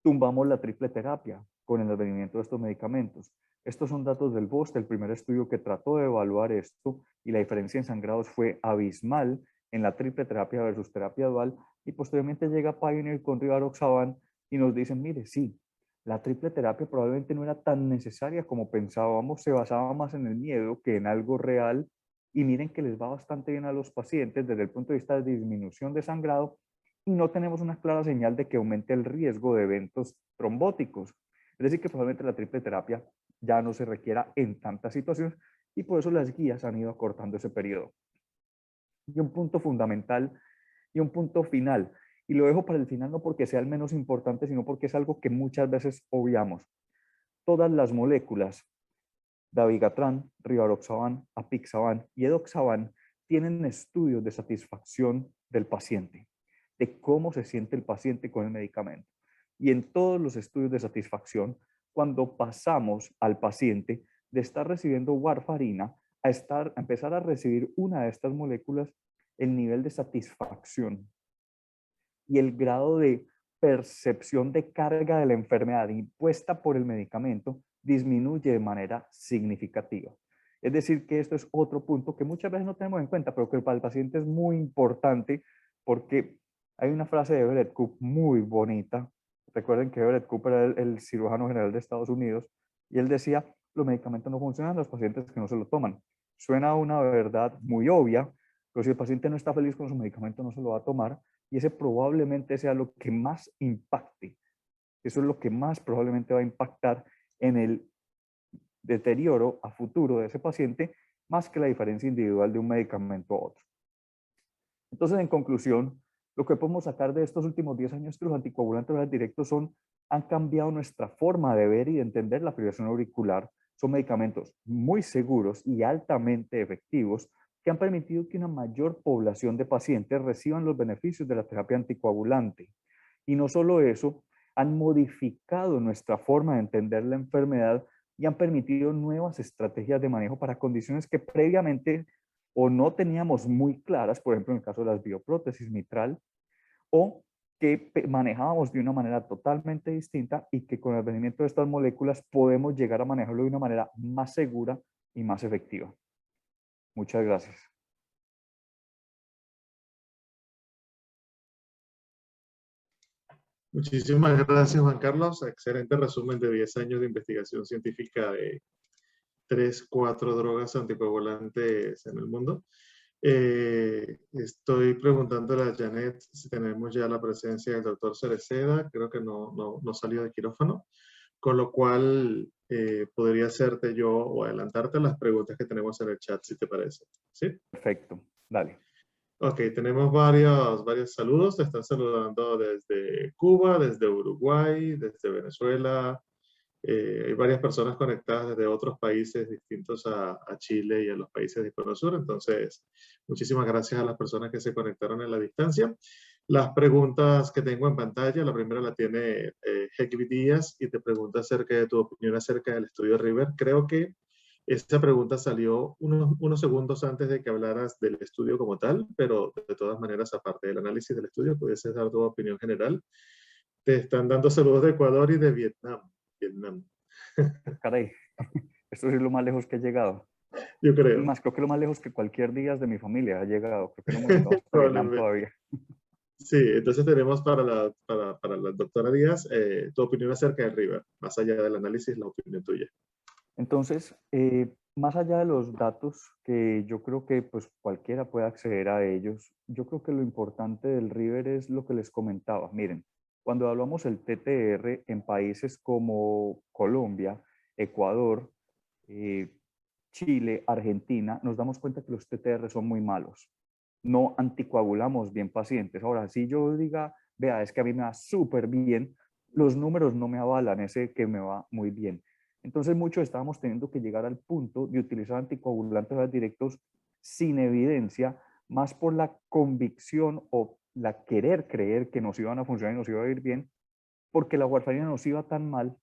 Tumbamos la triple terapia con el advenimiento de estos medicamentos. Estos son datos del BOST, el primer estudio que trató de evaluar esto, y la diferencia en sangrados fue abismal en la triple terapia versus terapia dual, y posteriormente llega Pioneer con Rivaroxaban y nos dicen, mire, sí, la triple terapia probablemente no era tan necesaria como pensábamos, se basaba más en el miedo que en algo real, y miren que les va bastante bien a los pacientes desde el punto de vista de disminución de sangrado, y no tenemos una clara señal de que aumente el riesgo de eventos trombóticos. Es decir, que probablemente la triple terapia ya no se requiera en tantas situaciones, y por eso las guías han ido acortando ese periodo. Y un punto fundamental y un punto final, y lo dejo para el final no porque sea el menos importante, sino porque es algo que muchas veces obviamos. Todas las moléculas, Dabigatran, Rivaroxaban, Apixaban y Edoxaban, tienen estudios de satisfacción del paciente, de cómo se siente el paciente con el medicamento. Y en todos los estudios de satisfacción, cuando pasamos al paciente de estar recibiendo warfarina a empezar a recibir una de estas moléculas, el nivel de satisfacción y el grado de percepción de carga de la enfermedad impuesta por el medicamento disminuye de manera significativa. Es decir, que esto es otro punto que muchas veces no tenemos en cuenta, pero que para el paciente es muy importante porque hay una frase de Everett Koop muy bonita. Recuerden que Everett Koop era el cirujano general de Estados Unidos y él decía, los medicamentos no funcionan en los pacientes que no se lo toman. Suena una verdad muy obvia, pero si el paciente no está feliz con su medicamento no se lo va a tomar y ese probablemente sea lo que más impacte. Eso es lo que más probablemente va a impactar en el deterioro a futuro de ese paciente, más que la diferencia individual de un medicamento a otro. Entonces, en conclusión, lo que podemos sacar de estos últimos 10 años es que los anticoagulantes directos han cambiado nuestra forma de ver y de entender la fibrilación auricular. Son medicamentos muy seguros y altamente efectivos que han permitido que una mayor población de pacientes reciban los beneficios de la terapia anticoagulante. Y no solo eso, han modificado nuestra forma de entender la enfermedad y han permitido nuevas estrategias de manejo para condiciones que previamente o no teníamos muy claras, por ejemplo en el caso de las bioprótesis mitral, o que manejábamos de una manera totalmente distinta y que con el advenimiento de estas moléculas podemos llegar a manejarlo de una manera más segura y más efectiva. Muchas gracias. Muchísimas gracias, Juan Carlos. Excelente resumen de 10 años de investigación científica de 3, 4 drogas anticoagulantes en el mundo. Estoy preguntándole a Janet si tenemos ya la presencia del doctor Cereceda. Creo que no salió de quirófano, con lo cual podría hacerte yo o adelantarte las preguntas que tenemos en el chat, si te parece. ¿Sí? Perfecto, dale. Ok, tenemos varios saludos. Te están saludando desde Cuba, desde Uruguay, desde Venezuela. Hay varias personas conectadas desde otros países distintos a Chile y a los países de Cono Sur. Entonces, muchísimas gracias a las personas que se conectaron en la distancia. Las preguntas que tengo en pantalla, la primera la tiene Hekvi Díaz y te pregunta acerca de tu opinión acerca del estudio River. Creo que esta pregunta salió unos segundos antes de que hablaras del estudio como tal, pero de todas maneras, aparte del análisis del estudio, pudieses dar tu opinión general. Te están dando saludos de Ecuador y de Vietnam. Vietnam. Caray, esto es lo más lejos que he llegado. Yo creo. Más, creo que lo más lejos que cualquier día de mi familia ha llegado. Creo que no hemos llegado hasta Vietnam todavía. Sí, entonces tenemos para la doctora Díaz tu opinión acerca de River, más allá del análisis, la opinión tuya. Entonces, más allá de los datos, que yo creo que pues cualquiera puede acceder a ellos, yo creo que lo importante del River es lo que les comentaba. Miren, cuando hablamos del TTR en países como Colombia, Ecuador, Chile, Argentina, nos damos cuenta que los TTR son muy malos. No anticoagulamos bien pacientes. Ahora, si yo diga, vea, es que a mí me va súper bien, los números no me avalan ese que me va muy bien. Entonces, muchos estábamos teniendo que llegar al punto de utilizar anticoagulantes directos sin evidencia, más por la convicción o la querer creer que nos iban a funcionar y nos iba a ir bien, porque la warfarina nos iba tan mal,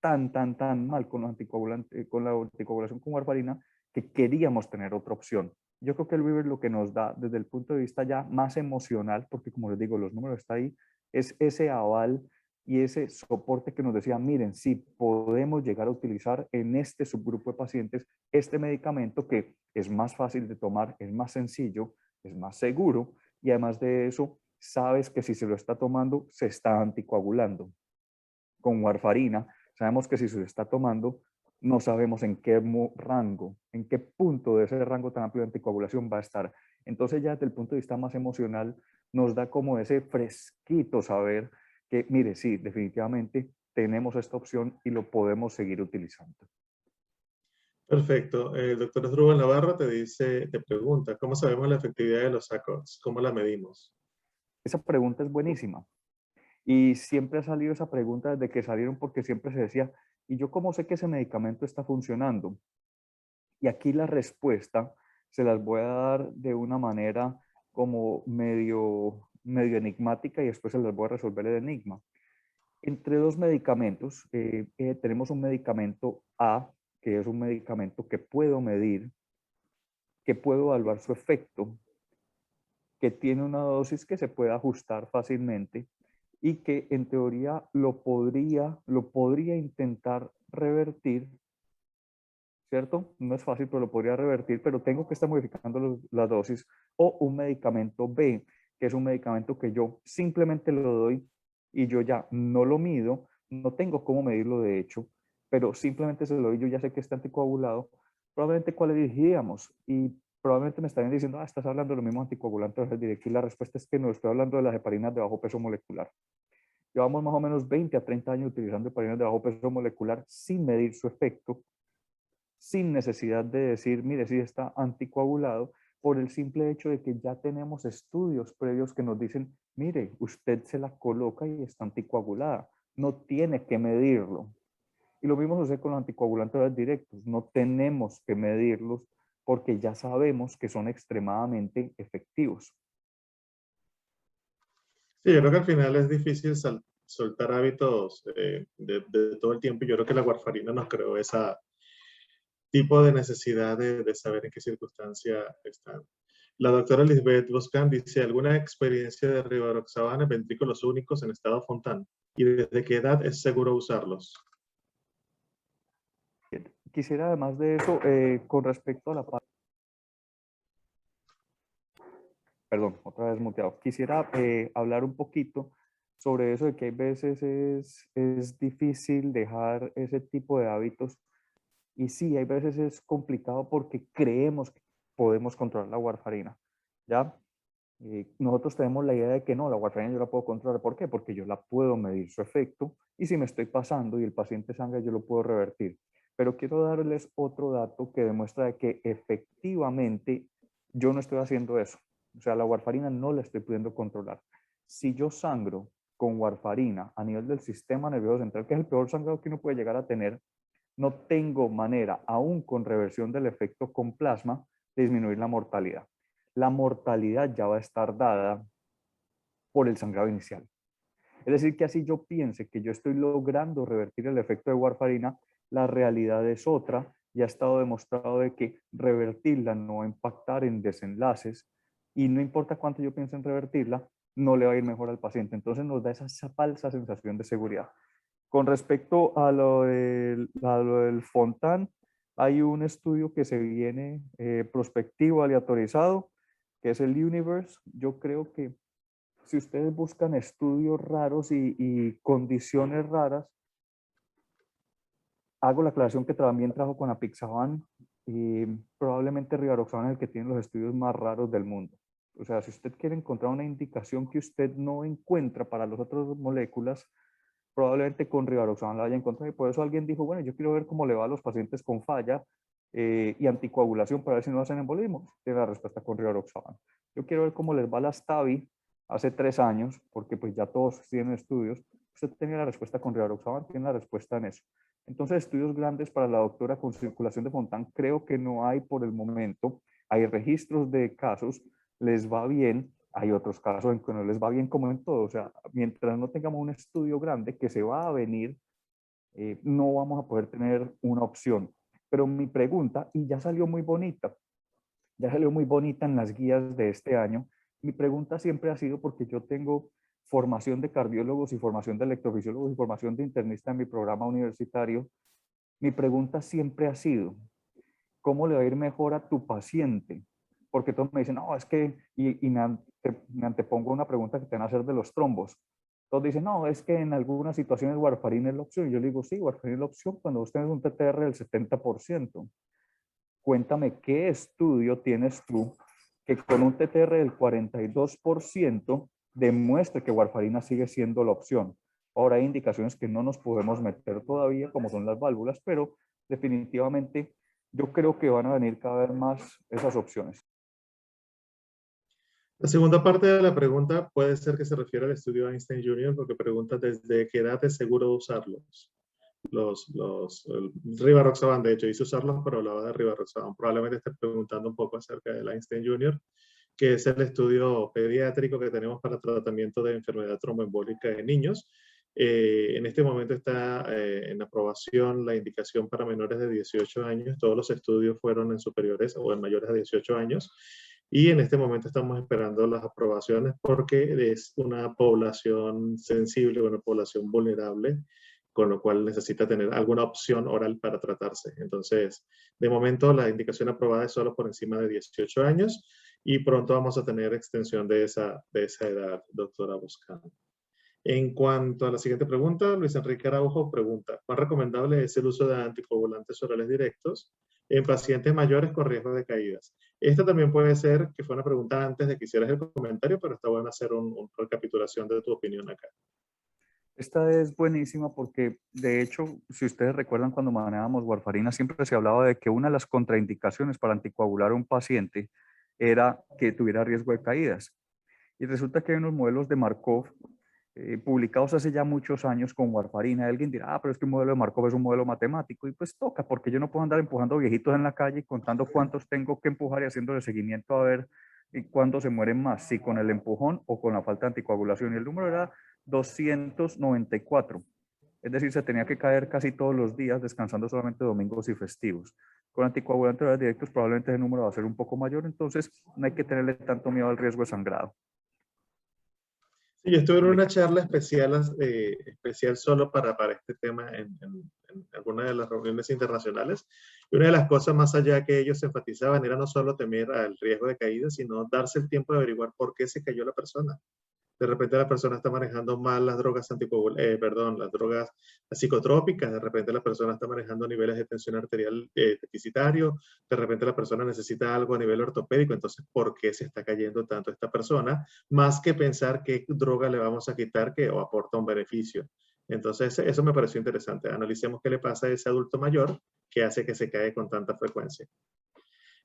tan mal con los anticoagulantes, con la anticoagulación con warfarina, que queríamos tener otra opción. Yo creo que el River lo que nos da desde el punto de vista ya más emocional, porque como les digo, los números están ahí, es ese aval y ese soporte que nos decía, miren, sí, podemos llegar a utilizar en este subgrupo de pacientes este medicamento que es más fácil de tomar, es más sencillo, es más seguro y además de eso, sabes que si se lo está tomando, se está anticoagulando. Con warfarina, sabemos que si se lo está tomando, no sabemos en qué rango, en qué punto de ese rango tan amplio de anticoagulación va a estar. Entonces ya desde el punto de vista más emocional, nos da como ese fresquito saber que, mire, sí, definitivamente tenemos esta opción y lo podemos seguir utilizando. Perfecto. El doctor Asdrúbal Navarro te pregunta, ¿cómo sabemos la efectividad de los ACOTS? ¿Cómo la medimos? Esa pregunta es buenísima. Y siempre ha salido esa pregunta desde que salieron porque siempre se decía, ¿y yo cómo sé que ese medicamento está funcionando? Y aquí la respuesta se las voy a dar de una manera como medio enigmática y después se las voy a resolver el enigma. Entre dos medicamentos, tenemos un medicamento A, que es un medicamento que puedo medir, que puedo evaluar su efecto, que tiene una dosis que se puede ajustar fácilmente y que en teoría lo podría intentar revertir, ¿cierto? No es fácil, pero lo podría revertir, pero tengo que estar modificando la dosis, o un medicamento B, que es un medicamento que yo simplemente lo doy y yo ya no lo mido, no tengo cómo medirlo de hecho, pero simplemente se lo doy, yo ya sé que está anticoagulado, probablemente cuál elegiríamos, y probablemente me estarían diciendo, ah, estás hablando de los mismos anticoagulantes, y la respuesta es que no, estoy hablando de las heparinas de bajo peso molecular. Llevamos más o menos 20 a 30 años utilizando heparinas de bajo peso molecular sin medir su efecto, sin necesidad de decir, mire, si está anticoagulado, por el simple hecho de que ya tenemos estudios previos que nos dicen, mire, usted se la coloca y está anticoagulada, no tiene que medirlo. Y lo mismo sucede con los anticoagulantes directos, no tenemos que medirlos porque ya sabemos que son extremadamente efectivos. Sí, yo creo que al final es difícil soltar hábitos de todo el tiempo. Yo creo que la warfarina nos creó ese tipo de necesidad de saber en qué circunstancia están. La doctora Lisbeth Boscan dice, ¿alguna experiencia de rivaroxaban en ventrículos únicos en estado Fontan? ¿Y desde qué edad es seguro usarlos? Quisiera además de eso, con respecto a la parte... Perdón, otra vez muteado. Quisiera hablar un poquito sobre eso de que hay veces es difícil dejar ese tipo de hábitos. Y sí, hay veces es complicado porque creemos que podemos controlar la warfarina, ¿ya? Nosotros tenemos la idea de que no, la warfarina yo la puedo controlar. ¿Por qué? Porque yo la puedo medir su efecto y si me estoy pasando y el paciente sangra, yo lo puedo revertir. Pero quiero darles otro dato que demuestra de que efectivamente yo no estoy haciendo eso. O sea, la warfarina no la estoy pudiendo controlar. Si yo sangro con warfarina a nivel del sistema nervioso central, que es el peor sangrado que uno puede llegar a tener, no tengo manera, aún con reversión del efecto con plasma, de disminuir la mortalidad. La mortalidad ya va a estar dada por el sangrado inicial. Es decir, que así yo piense que yo estoy logrando revertir el efecto de warfarina, la realidad es otra y ha estado demostrado de que revertirla no va a impactar en desenlaces y no importa cuánto yo piense en revertirla, no le va a ir mejor al paciente. Entonces nos da esa falsa sensación de seguridad. Con respecto a lo del Fontan, hay un estudio que se viene prospectivo, aleatorizado, que es el Universe. Yo creo que si ustedes buscan estudios raros y condiciones raras, hago la aclaración que también trabajo con Apixaban y probablemente Rivaroxaban es el que tiene los estudios más raros del mundo. O sea, si usted quiere encontrar una indicación que usted no encuentra para las otras moléculas, probablemente con Rivaroxaban la vaya a encontrar. Y por eso alguien dijo, bueno, yo quiero ver cómo le va a los pacientes con falla y anticoagulación para ver si no hacen embolismo. Tiene la respuesta con Rivaroxaban. Yo quiero ver cómo les va las TAVI hace 3 años, porque pues ya todos tienen estudios. Usted tenía la respuesta con Rivaroxaban, tiene la respuesta en eso. Entonces, estudios grandes para la doctora con circulación de Fontan, creo que no hay por el momento. Hay registros de casos, les va bien. Hay otros casos en que no les va bien, como en todo. O sea, mientras no tengamos un estudio grande que se va a venir, no vamos a poder tener una opción. Pero mi pregunta, y ya salió muy bonita en las guías de este año, mi pregunta siempre ha sido, porque yo tengo formación de cardiólogos y formación de electrofisiólogos y formación de internista en mi programa universitario, mi pregunta siempre ha sido, ¿cómo le va a ir mejor a tu paciente? Porque todos me dicen, no, es que, y me antepongo una pregunta que te van a hacer de los trombos. Todos dicen, no, es que en algunas situaciones warfarina es la opción. Y yo le digo, sí, warfarina es la opción cuando vos tenés un TTR del 70%. Cuéntame, ¿qué estudio tienes tú que con un TTR del 42% demuestre que warfarina sigue siendo la opción? Ahora hay indicaciones que no nos podemos meter todavía, como son las válvulas, pero definitivamente yo creo que van a venir cada vez más esas opciones. La segunda parte de la pregunta puede ser que se refiere al estudio Einstein Jr. porque pregunta desde qué edad es seguro usarlos. Rivaroxaban, de hecho, hice usarlos, pero hablaba de Rivaroxaban. Probablemente esté preguntando un poco acerca del Einstein Jr., que es el estudio pediátrico que tenemos para tratamiento de enfermedad tromboembólica en niños. En este momento está en aprobación la indicación para menores de 18 años. Todos los estudios fueron en superiores o en mayores de 18 años. y en este momento estamos esperando las aprobaciones porque es una población sensible, una población vulnerable, con lo cual necesita tener alguna opción oral para tratarse. Entonces, de momento la indicación aprobada es solo por encima de 18 años y pronto vamos a tener extensión de esa edad, doctora Boscan. En cuanto a la siguiente pregunta, Luis Enrique Araujo pregunta, ¿cuán recomendable es el uso de anticoagulantes orales directos en pacientes mayores con riesgo de caídas? Esta también puede ser, que fue una pregunta antes de que hicieras el comentario, pero está bueno hacer una recapitulación de tu opinión acá. Esta es buenísima porque, de hecho, si ustedes recuerdan cuando manejábamos warfarina, siempre se hablaba de que una de las contraindicaciones para anticoagular a un paciente era que tuviera riesgo de caídas. Y resulta que hay unos modelos de Markov publicados hace ya muchos años con warfarina. Alguien dirá, pero es que un modelo de Markov es un modelo matemático. Y pues toca, porque yo no puedo andar empujando viejitos en la calle y contando cuántos tengo que empujar y haciéndole seguimiento a ver cuándo se mueren más, si con el empujón o con la falta de anticoagulación. Y el número era 294. Es decir, se tenía que caer casi todos los días, descansando solamente domingos y festivos. Con anticoagulantes orales directos probablemente ese número va a ser un poco mayor, entonces no hay que tenerle tanto miedo al riesgo de sangrado. Sí, yo estuve en una charla especial solo para este tema en alguna de las reuniones internacionales. Y una de las cosas más allá que ellos enfatizaban era no solo temer al riesgo de caída, sino darse el tiempo de averiguar por qué se cayó la persona. De repente la persona está manejando mal las drogas las drogas psicotrópicas, de repente la persona está manejando niveles de tensión arterial deficitario, de repente la persona necesita algo a nivel ortopédico, entonces ¿por qué se está cayendo tanto esta persona? Más que pensar qué droga le vamos a quitar que o aporta un beneficio. Entonces eso me pareció interesante. Analicemos qué le pasa a ese adulto mayor que hace que se cae con tanta frecuencia.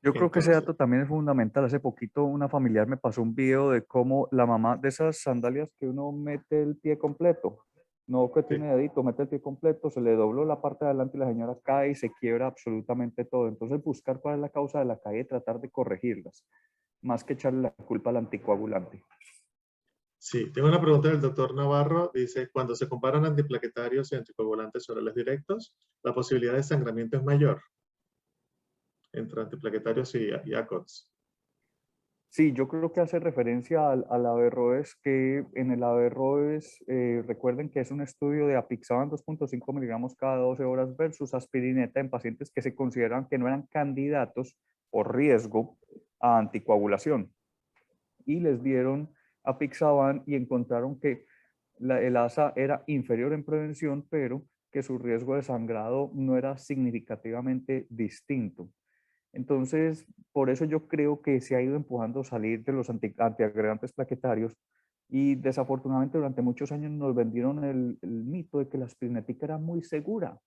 Yo creo que ese Entonces, dato también es fundamental. Hace poquito una familiar me pasó un video de cómo la mamá de esas sandalias que uno mete el pie completo, no que sí. tiene dedito, mete el pie completo, se le dobló la parte de adelante y la señora cae y se quiebra absolutamente todo. Entonces buscar cuál es la causa de la caída y tratar de corregirlas, más que echarle la culpa al anticoagulante. Sí, tengo una pregunta del doctor Navarro. Dice, cuando se comparan antiplaquetarios y anticoagulantes orales directos, la posibilidad de sangramiento es mayor entre antiplaquetarios y ACOTS. Sí, yo creo que hace referencia al Averroes, que en el Averroes, recuerden que es un estudio de apixaban 2.5 miligramos cada 12 horas versus aspirineta en pacientes que se consideran que no eran candidatos por riesgo a anticoagulación. Y les dieron apixaban y encontraron que el ASA era inferior en prevención, pero que su riesgo de sangrado no era significativamente distinto. Entonces, por eso yo creo que se ha ido empujando a salir de los antiagregantes plaquetarios y desafortunadamente durante muchos años nos vendieron el mito de que la aspirinética era muy segura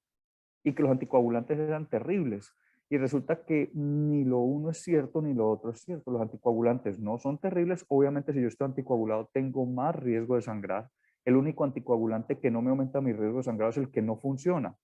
y que los anticoagulantes eran terribles. Y resulta que ni lo uno es cierto ni lo otro es cierto. Los anticoagulantes no son terribles. Obviamente, si yo estoy anticoagulado, tengo más riesgo de sangrar. El único anticoagulante que no me aumenta mi riesgo de sangrar es el que no funciona,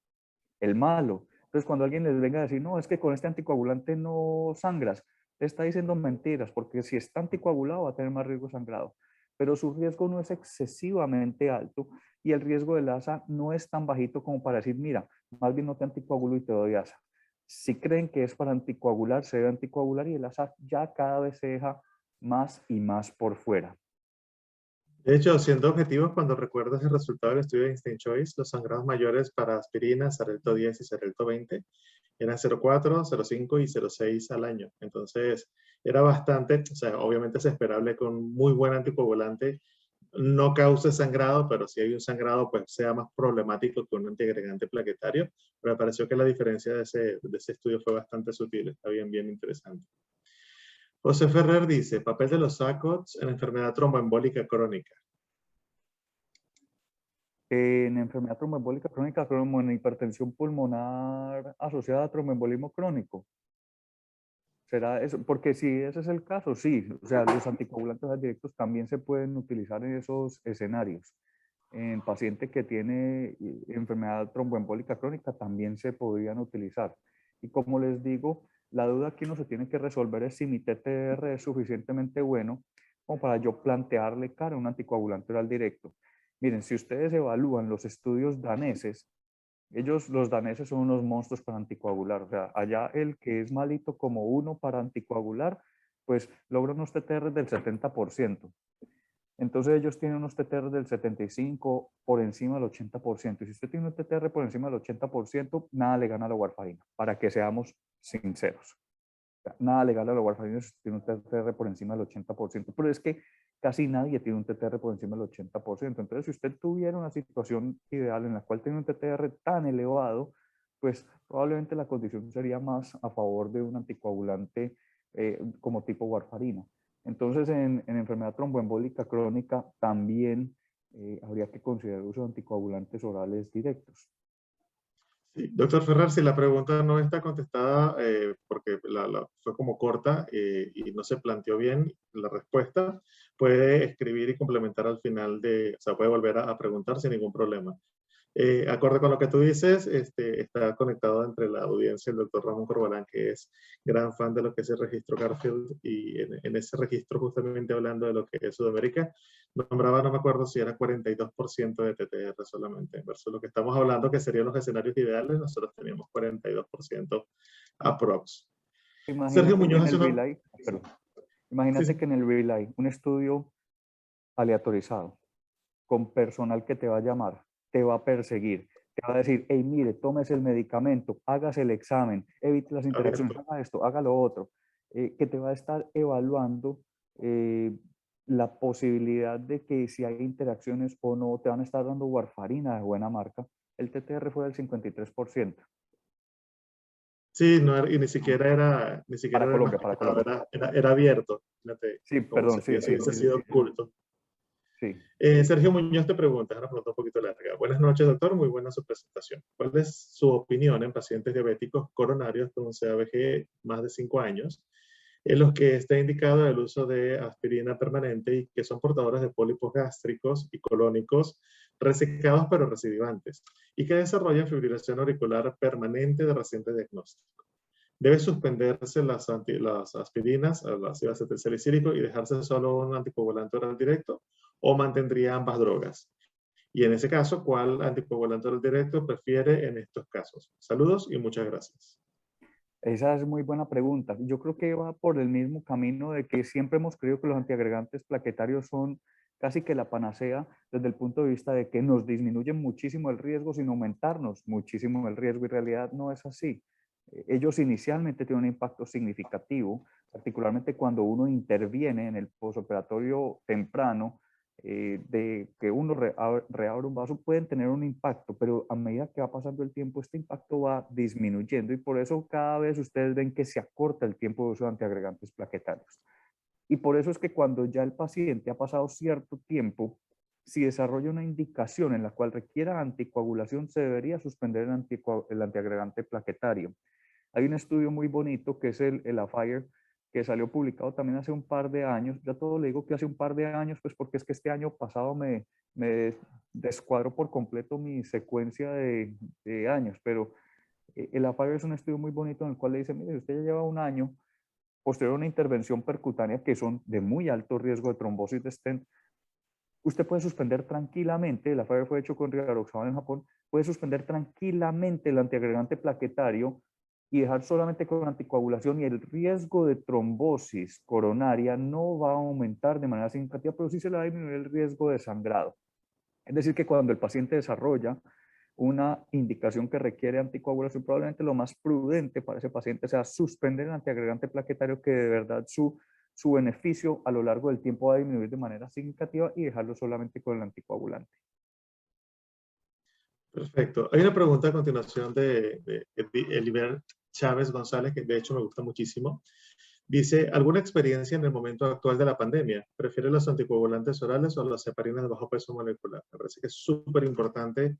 el malo. Entonces, cuando alguien les venga a decir, no, es que con este anticoagulante no sangras, está diciendo mentiras, porque si está anticoagulado va a tener más riesgo de sangrado. Pero su riesgo no es excesivamente alto y el riesgo del ASA no es tan bajito como para decir, mira, más bien no te anticoagulo y te doy ASA. Si creen que es para anticoagular, se debe anticoagular y el ASA ya cada vez se deja más y más por fuera. De hecho, siendo objetivos, cuando recuerdas el resultado del estudio de Einstein Choice, los sangrados mayores para aspirina, Xarelto 10 y Xarelto 20 eran 0,4, 0,5 y 0,6 al año. Entonces, era bastante, o sea, obviamente es esperable que un muy buen anticoagulante no cause sangrado, pero si hay un sangrado, pues sea más problemático que un antiagregante plaquetario. Pero me pareció que la diferencia de ese estudio fue bastante sutil, está bien, bien interesante. José Ferrer dice, papel de los ACOTS en enfermedad tromboembólica crónica. En enfermedad tromboembólica crónica, como en hipertensión pulmonar asociada a tromboembolismo crónico. ¿Será eso? Porque si ese es el caso, sí. O sea, los anticoagulantes directos también se pueden utilizar en esos escenarios. En paciente que tiene enfermedad tromboembólica crónica también se podrían utilizar. Y como les digo, la duda que uno se tiene que resolver es si mi TTR es suficientemente bueno como para yo plantearle cara a un anticoagulante oral directo. Miren, si ustedes evalúan los estudios daneses, ellos, los daneses, son unos monstruos para anticoagular. O sea, allá el que es malito como uno para anticoagular pues logra unos TTR del 70%. Entonces ellos tienen unos TTR del 75 por encima del 80%. Y si usted tiene un TTR por encima del 80%, nada le gana a la warfarina, para que seamos sinceros. Nada le gana a la warfarina si usted tiene un TTR por encima del 80%. Pero es que casi nadie tiene un TTR por encima del 80%. Entonces, si usted tuviera una situación ideal en la cual tiene un TTR tan elevado, pues probablemente la condición sería más a favor de un anticoagulante como tipo warfarina. Entonces, en enfermedad tromboembólica crónica también habría que considerar el uso de anticoagulantes orales directos. Sí, doctor Ferrer, si la pregunta no está contestada porque fue como corta y no se planteó bien la respuesta, puede escribir y complementar al final o sea, puede volver a preguntar sin ningún problema. Acorde con lo que tú dices, está conectado entre la audiencia el doctor Ramón Corbalán, que es gran fan de lo que es el registro Garfield, y en ese registro, justamente hablando de lo que es Sudamérica, nombraba, no me acuerdo si era 42% de TTR solamente, versus lo que estamos hablando que serían los escenarios ideales, nosotros teníamos 42% aprox. Sergio Imagínate que Muñoz en hace el una... relay, perdón, Sí, imagínate sí. que en el relay, un estudio aleatorizado, con personal que te va a llamar, te va a perseguir, te va a decir, hey, mire, tómese el medicamento, hágase el examen, evite las interacciones, Abierto. haga esto, haga lo otro, que te va a estar evaluando la posibilidad de que si hay interacciones o no, te van a estar dando warfarina de buena marca. El TTR fue del 53%. Sí, no era, y ni siquiera Para era Colombia, para diagnosticado, Colombia. era abierto, fíjate, Sí, como perdón, si sí, sí, hubiese sí, sido oculto. sí. Sergio Muñoz te pregunta, es una pregunta un poquito larga. Buenas noches, doctor, muy buena su presentación. ¿Cuál es su opinión en pacientes diabéticos coronarios con CABG más de 5 años, en los que está indicado el uso de aspirina permanente y que son portadores de pólipos gástricos y colónicos resecados pero recidivantes, y que desarrollan fibrilación auricular permanente de reciente diagnóstico? ¿Debe suspenderse las aspirinas, el ácido acetilsalicílico, y dejarse solo un anticoagulante oral directo, o mantendría ambas drogas? Y en ese caso, ¿cuál anticoagulante oral directo prefiere en estos casos? Saludos y muchas gracias. Esa es muy buena pregunta. Yo creo que va por el mismo camino de que siempre hemos creído que los antiagregantes plaquetarios son casi que la panacea desde el punto de vista de que nos disminuyen muchísimo el riesgo sin aumentarnos muchísimo el riesgo, y en realidad no es así. Ellos inicialmente tienen un impacto significativo, particularmente cuando uno interviene en el posoperatorio temprano, de que uno reabre un vaso, pueden tener un impacto, pero a medida que va pasando el tiempo, este impacto va disminuyendo, y por eso cada vez ustedes ven que se acorta el tiempo de uso de antiagregantes plaquetarios. Y por eso es que cuando ya el paciente ha pasado cierto tiempo, si desarrolla una indicación en la cual requiera anticoagulación, se debería suspender el antiagregante plaquetario. Hay un estudio muy bonito que es el AFIRE, que salió publicado también hace un par de años. Ya todo le digo que hace un par de años, pues porque es que este año pasado me descuadró por completo mi secuencia de años, pero el AFIRE es un estudio muy bonito en el cual le dice, mire, usted ya lleva un año posterior a una intervención percutánea que son de muy alto riesgo de trombosis de stent, usted puede suspender tranquilamente, el AFIRE fue hecho con rivaroxaban en Japón, puede suspender tranquilamente el antiagregante plaquetario y dejar solamente con anticoagulación, y el riesgo de trombosis coronaria no va a aumentar de manera significativa, pero sí se le va a disminuir el riesgo de sangrado. Es decir, que cuando el paciente desarrolla una indicación que requiere anticoagulación, probablemente lo más prudente para ese paciente sea suspender el antiagregante plaquetario, que de verdad su beneficio a lo largo del tiempo va a disminuir de manera significativa, y dejarlo solamente con el anticoagulante. Perfecto. Hay una pregunta a continuación de Eliber Chávez González, que de hecho me gusta muchísimo. Dice, ¿alguna experiencia en el momento actual de la pandemia? ¿Prefiere los anticoagulantes orales o las heparinas de bajo peso molecular? Me parece que es súper importante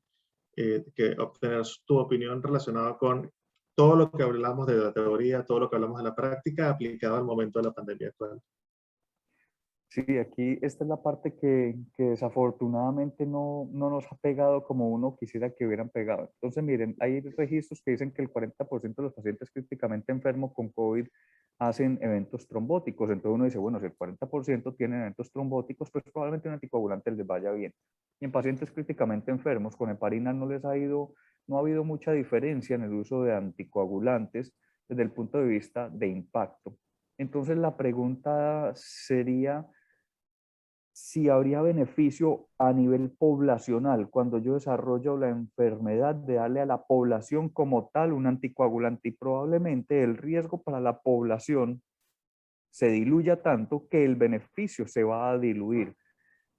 que obtener tu opinión relacionada con todo lo que hablamos de la teoría, todo lo que hablamos de la práctica aplicado al momento de la pandemia actual. Sí, aquí esta es la parte que desafortunadamente no nos ha pegado como uno quisiera que hubieran pegado. Entonces, miren, hay registros que dicen que el 40% de los pacientes críticamente enfermos con COVID hacen eventos trombóticos. Entonces uno dice, bueno, si el 40% tienen eventos trombóticos, pues probablemente un anticoagulante les vaya bien. Y en pacientes críticamente enfermos con heparina no ha habido mucha diferencia en el uso de anticoagulantes desde el punto de vista de impacto. Entonces la pregunta sería si habría beneficio a nivel poblacional cuando yo desarrollo la enfermedad de darle a la población como tal un anticoagulante, y probablemente el riesgo para la población se diluya tanto que el beneficio se va a diluir.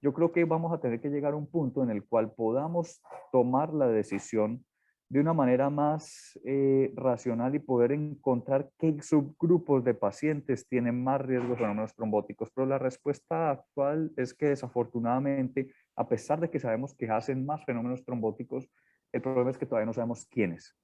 Yo creo que vamos a tener que llegar a un punto en el cual podamos tomar la decisión de una manera más racional y poder encontrar qué subgrupos de pacientes tienen más riesgo de fenómenos trombóticos. Pero la respuesta actual es que desafortunadamente, a pesar de que sabemos que hacen más fenómenos trombóticos, el problema es que todavía no sabemos quiénes.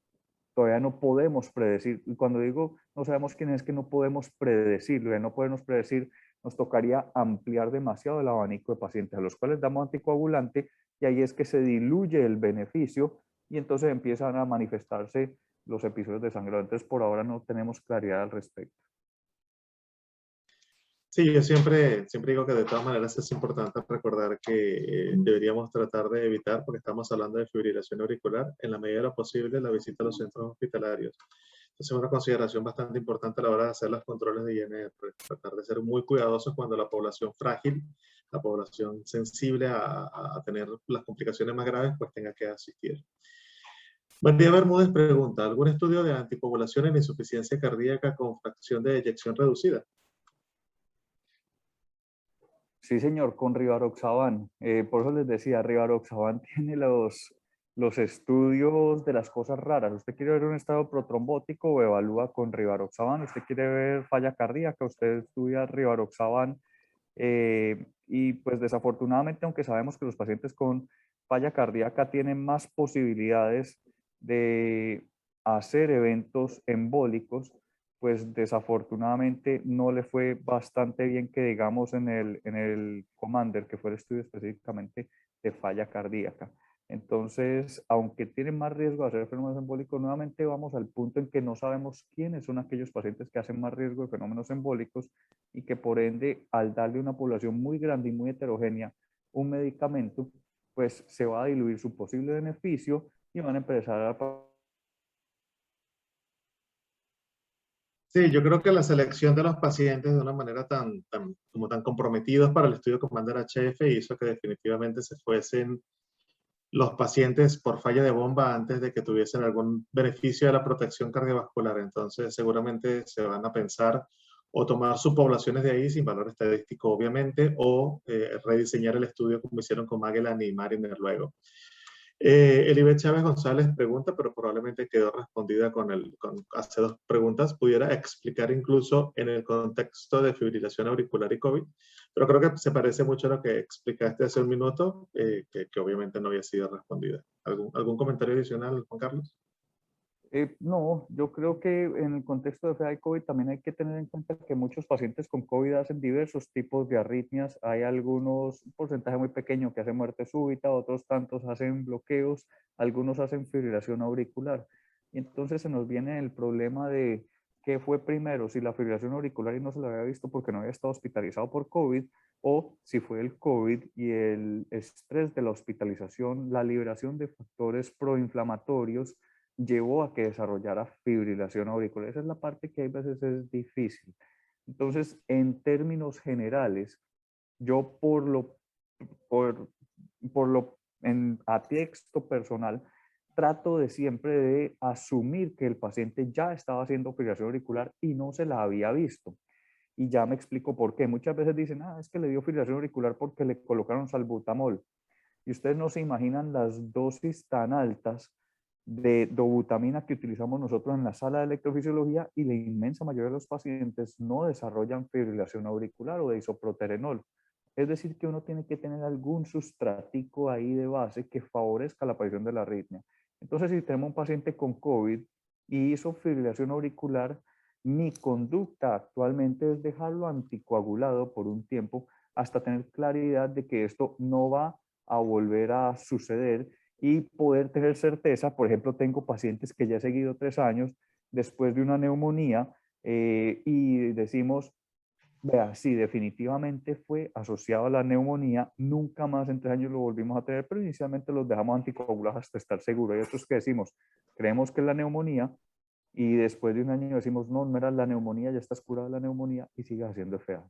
Todavía no podemos predecir. Y cuando digo no sabemos quién es, que no podemos predecirlo. De no podemos predecir, nos tocaría ampliar demasiado el abanico de pacientes a los cuales damos anticoagulante, y ahí es que se diluye el beneficio y entonces empiezan a manifestarse los episodios de sangrado. Entonces, por ahora no tenemos claridad al respecto. Sí, yo siempre digo que de todas maneras es importante recordar que deberíamos tratar de evitar, porque estamos hablando de fibrilación auricular, en la medida de lo posible la visita a los centros hospitalarios. Entonces, una consideración bastante importante a la hora de hacer los controles de INR, tratar de ser muy cuidadosos cuando la población frágil, la población sensible a tener las complicaciones más graves, pues tenga que asistir. María Bermúdez pregunta, ¿algún estudio de anticoagulación en insuficiencia cardíaca con fracción de eyección reducida? Sí, señor, con Rivaroxaban. Por eso les decía, Rivaroxaban tiene los estudios de las cosas raras. Usted quiere ver un estado protrombótico, o evalúa con Rivaroxaban. Usted quiere ver falla cardíaca, usted estudia Rivaroxaban. Y pues desafortunadamente, aunque sabemos que los pacientes con falla cardíaca tienen más posibilidades de hacer eventos embólicos, pues desafortunadamente no le fue bastante bien, que digamos, en el Commander, que fue el estudio específicamente de falla cardíaca. Entonces, aunque tienen más riesgo de hacer fenómenos embólicos, nuevamente vamos al punto en que no sabemos quiénes son aquellos pacientes que hacen más riesgo de fenómenos embólicos, y que por ende, al darle a una población muy grande y muy heterogénea un medicamento, pues se va a diluir su posible beneficio y van a empezar a... Sí, yo creo que la selección de los pacientes de una manera tan comprometidos para el estudio Commander HF hizo que definitivamente se fuesen los pacientes por falla de bomba antes de que tuviesen algún beneficio de la protección cardiovascular. Entonces, seguramente se van a pensar o tomar subpoblaciones de ahí sin valor estadístico, obviamente, o rediseñar el estudio como hicieron con Magellan y Mariner luego. Elibet Chávez González pregunta, pero probablemente quedó respondida hace dos preguntas. Pudiera explicar incluso en el contexto de fibrilación auricular y COVID, pero creo que se parece mucho a lo que explicaste hace un minuto, que obviamente no había sido respondida. ¿Algún comentario adicional, Juan Carlos? No, yo creo que en el contexto de FA y COVID también hay que tener en cuenta que muchos pacientes con COVID hacen diversos tipos de arritmias. Hay algunos, un porcentaje muy pequeño, que hacen muerte súbita, otros tantos hacen bloqueos, algunos hacen fibrilación auricular. Y entonces se nos viene el problema de qué fue primero, si la fibrilación auricular y no se lo había visto porque no había estado hospitalizado por COVID, o si fue el COVID y el estrés de la hospitalización, la liberación de factores proinflamatorios llevó a que desarrollara fibrilación auricular. Esa es la parte que a veces es difícil. Entonces, en términos generales, yo por, a texto personal, trato de siempre de asumir que el paciente ya estaba haciendo fibrilación auricular y no se la había visto. Y ya me explico por qué. Muchas veces dicen, es que le dio fibrilación auricular porque le colocaron salbutamol. Y ustedes no se imaginan las dosis tan altas de dobutamina que utilizamos nosotros en la sala de electrofisiología, y la inmensa mayoría de los pacientes no desarrollan fibrilación auricular o de isoproterenol. Es decir, que uno tiene que tener algún sustratico ahí de base que favorezca la aparición de la arritmia. Entonces, si tenemos un paciente con COVID y hizo fibrilación auricular, mi conducta actualmente es dejarlo anticoagulado por un tiempo hasta tener claridad de que esto no va a volver a suceder y poder tener certeza. Por ejemplo, tengo pacientes que ya he seguido 3 años después de una neumonía, y decimos, vea, sí, definitivamente fue asociado a la neumonía, nunca más en 3 años lo volvimos a tener, pero inicialmente los dejamos anticoagulados hasta estar seguros. Hay otros que decimos, creemos que es la neumonía, y después de un año decimos, no, no era la neumonía, ya estás curada de la neumonía y sigues haciendo FA.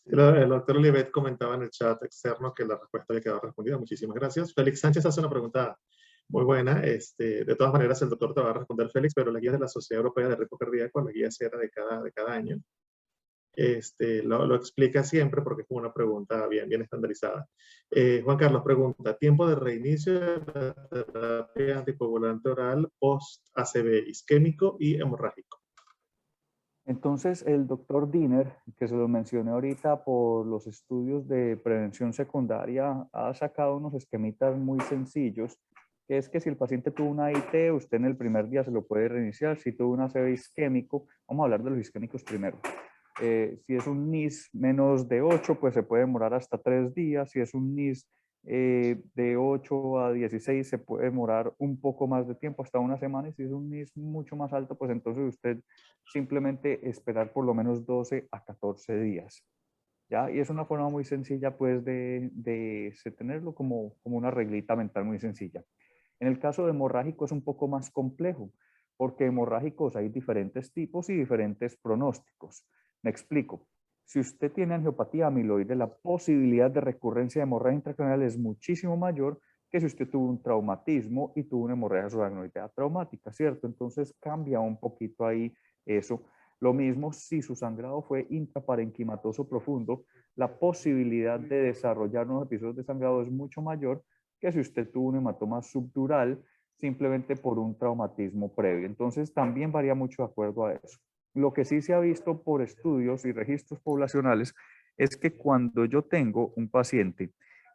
El doctor Olivet comentaba en el chat externo que la respuesta había quedado respondida. Muchísimas gracias. Félix Sánchez hace una pregunta muy buena. De todas maneras, el doctor te va a responder, Félix, pero la guía de la Sociedad Europea de Riesgo Cardíaco, la guía cera de cada año, lo explica siempre porque es como una pregunta bien estandarizada. Juan Carlos pregunta, ¿tiempo de reinicio de la terapia anticoagulante oral post-ACV isquémico y hemorrágico? Entonces, el doctor Diner, que se lo mencioné ahorita por los estudios de prevención secundaria, ha sacado unos esquemitas muy sencillos, que es que si el paciente tuvo una IT, usted en el primer día se lo puede reiniciar. Si tuvo un ACV isquémico, vamos a hablar de los isquémicos primero. Si es un NIS menos de 8, pues se puede demorar hasta 3 días. Si es un NIS de 8 a 16, se puede demorar un poco más de tiempo, hasta una semana. Y si es un NIS mucho más alto, pues entonces usted simplemente esperar por lo menos 12 a 14 días. ¿Ya? Y es una forma muy sencilla, pues, de tenerlo como una reglita mental muy sencilla. En el caso de hemorrágico es un poco más complejo, porque hemorrágicos hay diferentes tipos y diferentes pronósticos. Me explico. Si usted tiene angiopatía amiloide, la posibilidad de recurrencia de hemorragia intracraneal es muchísimo mayor que si usted tuvo un traumatismo y tuvo una hemorragia subaracnoidea traumática, ¿cierto? Entonces cambia un poquito ahí eso. Lo mismo si su sangrado fue intraparenquimatoso profundo, la posibilidad de desarrollar nuevos episodios de sangrado es mucho mayor que si usted tuvo un hematoma subdural simplemente por un traumatismo previo. Entonces también varía mucho de acuerdo a eso. Lo que sí se ha visto por estudios y registros poblacionales es que cuando yo tengo un paciente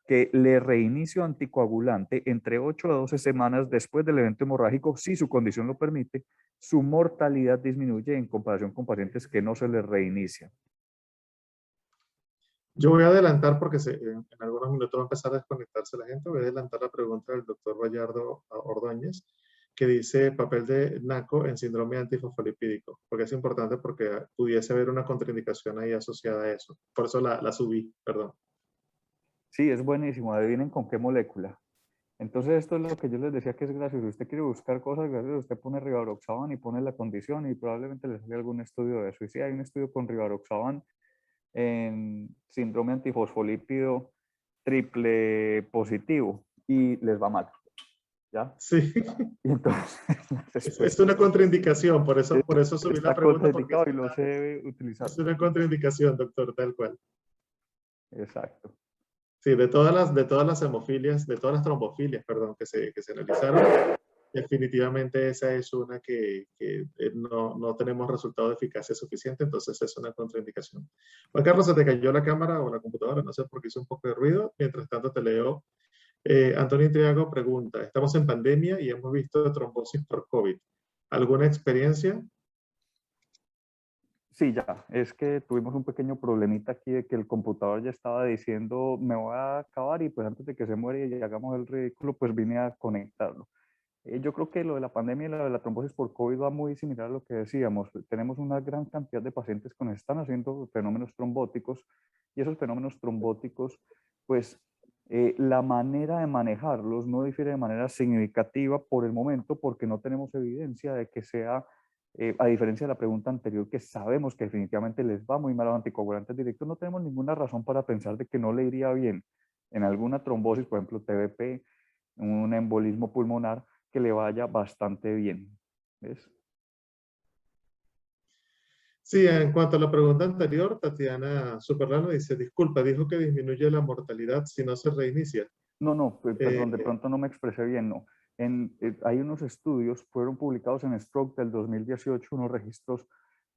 que le reinicio anticoagulante entre 8 a 12 semanas después del evento hemorrágico, si su condición lo permite, su mortalidad disminuye en comparación con pacientes que no se les reinicia. Yo voy a adelantar porque en algunos minutos va a empezar a desconectarse la gente. Voy a adelantar la pregunta del doctor Bayardo Ordóñez, que dice papel de NACO en síndrome antifosfolipídico, porque es importante porque pudiese haber una contraindicación ahí asociada a eso. Por eso la subí, perdón. Sí, es buenísimo. Adivinen con qué molécula. Entonces esto es lo que yo les decía que es gracioso. Usted quiere buscar cosas graciosas, usted pone rivaroxaban y pone la condición y probablemente le sale algún estudio de eso. Y sí, hay un estudio con rivaroxaban en síndrome antifosfolípido triple positivo y les va mal. ¿Ya? Sí. Y entonces Es una contraindicación, por eso subí la está pregunta, porque contraindicado y no se debe utilizar. es una contraindicación, doctor, tal cual. Exacto. Sí, de todas las hemofilias, de todas las trombofilias, perdón, que se analizaron, definitivamente esa es una que no tenemos resultado de eficacia suficiente, entonces es una contraindicación. Juan Carlos, se te cayó la cámara o la computadora, no sé por qué hizo un poco de ruido. Mientras tanto te leo. Antonio Intriago pregunta, estamos en pandemia y hemos visto trombosis por COVID. ¿Alguna experiencia? Sí, ya, es que tuvimos un pequeño problemita aquí de que el computador ya estaba diciendo me voy a acabar y pues antes de que se muere y hagamos el ridículo, pues vine a conectarlo. Yo creo que lo de la pandemia y lo de la trombosis por COVID va muy similar a lo que decíamos. Tenemos una gran cantidad de pacientes que nos están haciendo fenómenos trombóticos y esos fenómenos trombóticos, pues la manera de manejarlos no difiere de manera significativa por el momento porque no tenemos evidencia de que sea, a diferencia de la pregunta anterior, que sabemos que definitivamente les va muy mal a los anticoagulantes directos, no tenemos ninguna razón para pensar de que no le iría bien en alguna trombosis, por ejemplo, TBP, un embolismo pulmonar, que le vaya bastante bien. ¿Ves? Sí, en cuanto a la pregunta anterior, Tatiana Superlano dice, disculpa, dijo que disminuye la mortalidad si no se reinicia. No, perdón, de Eh, pronto no me expresé bien, no. Hay unos estudios, fueron publicados en Stroke del 2018, unos registros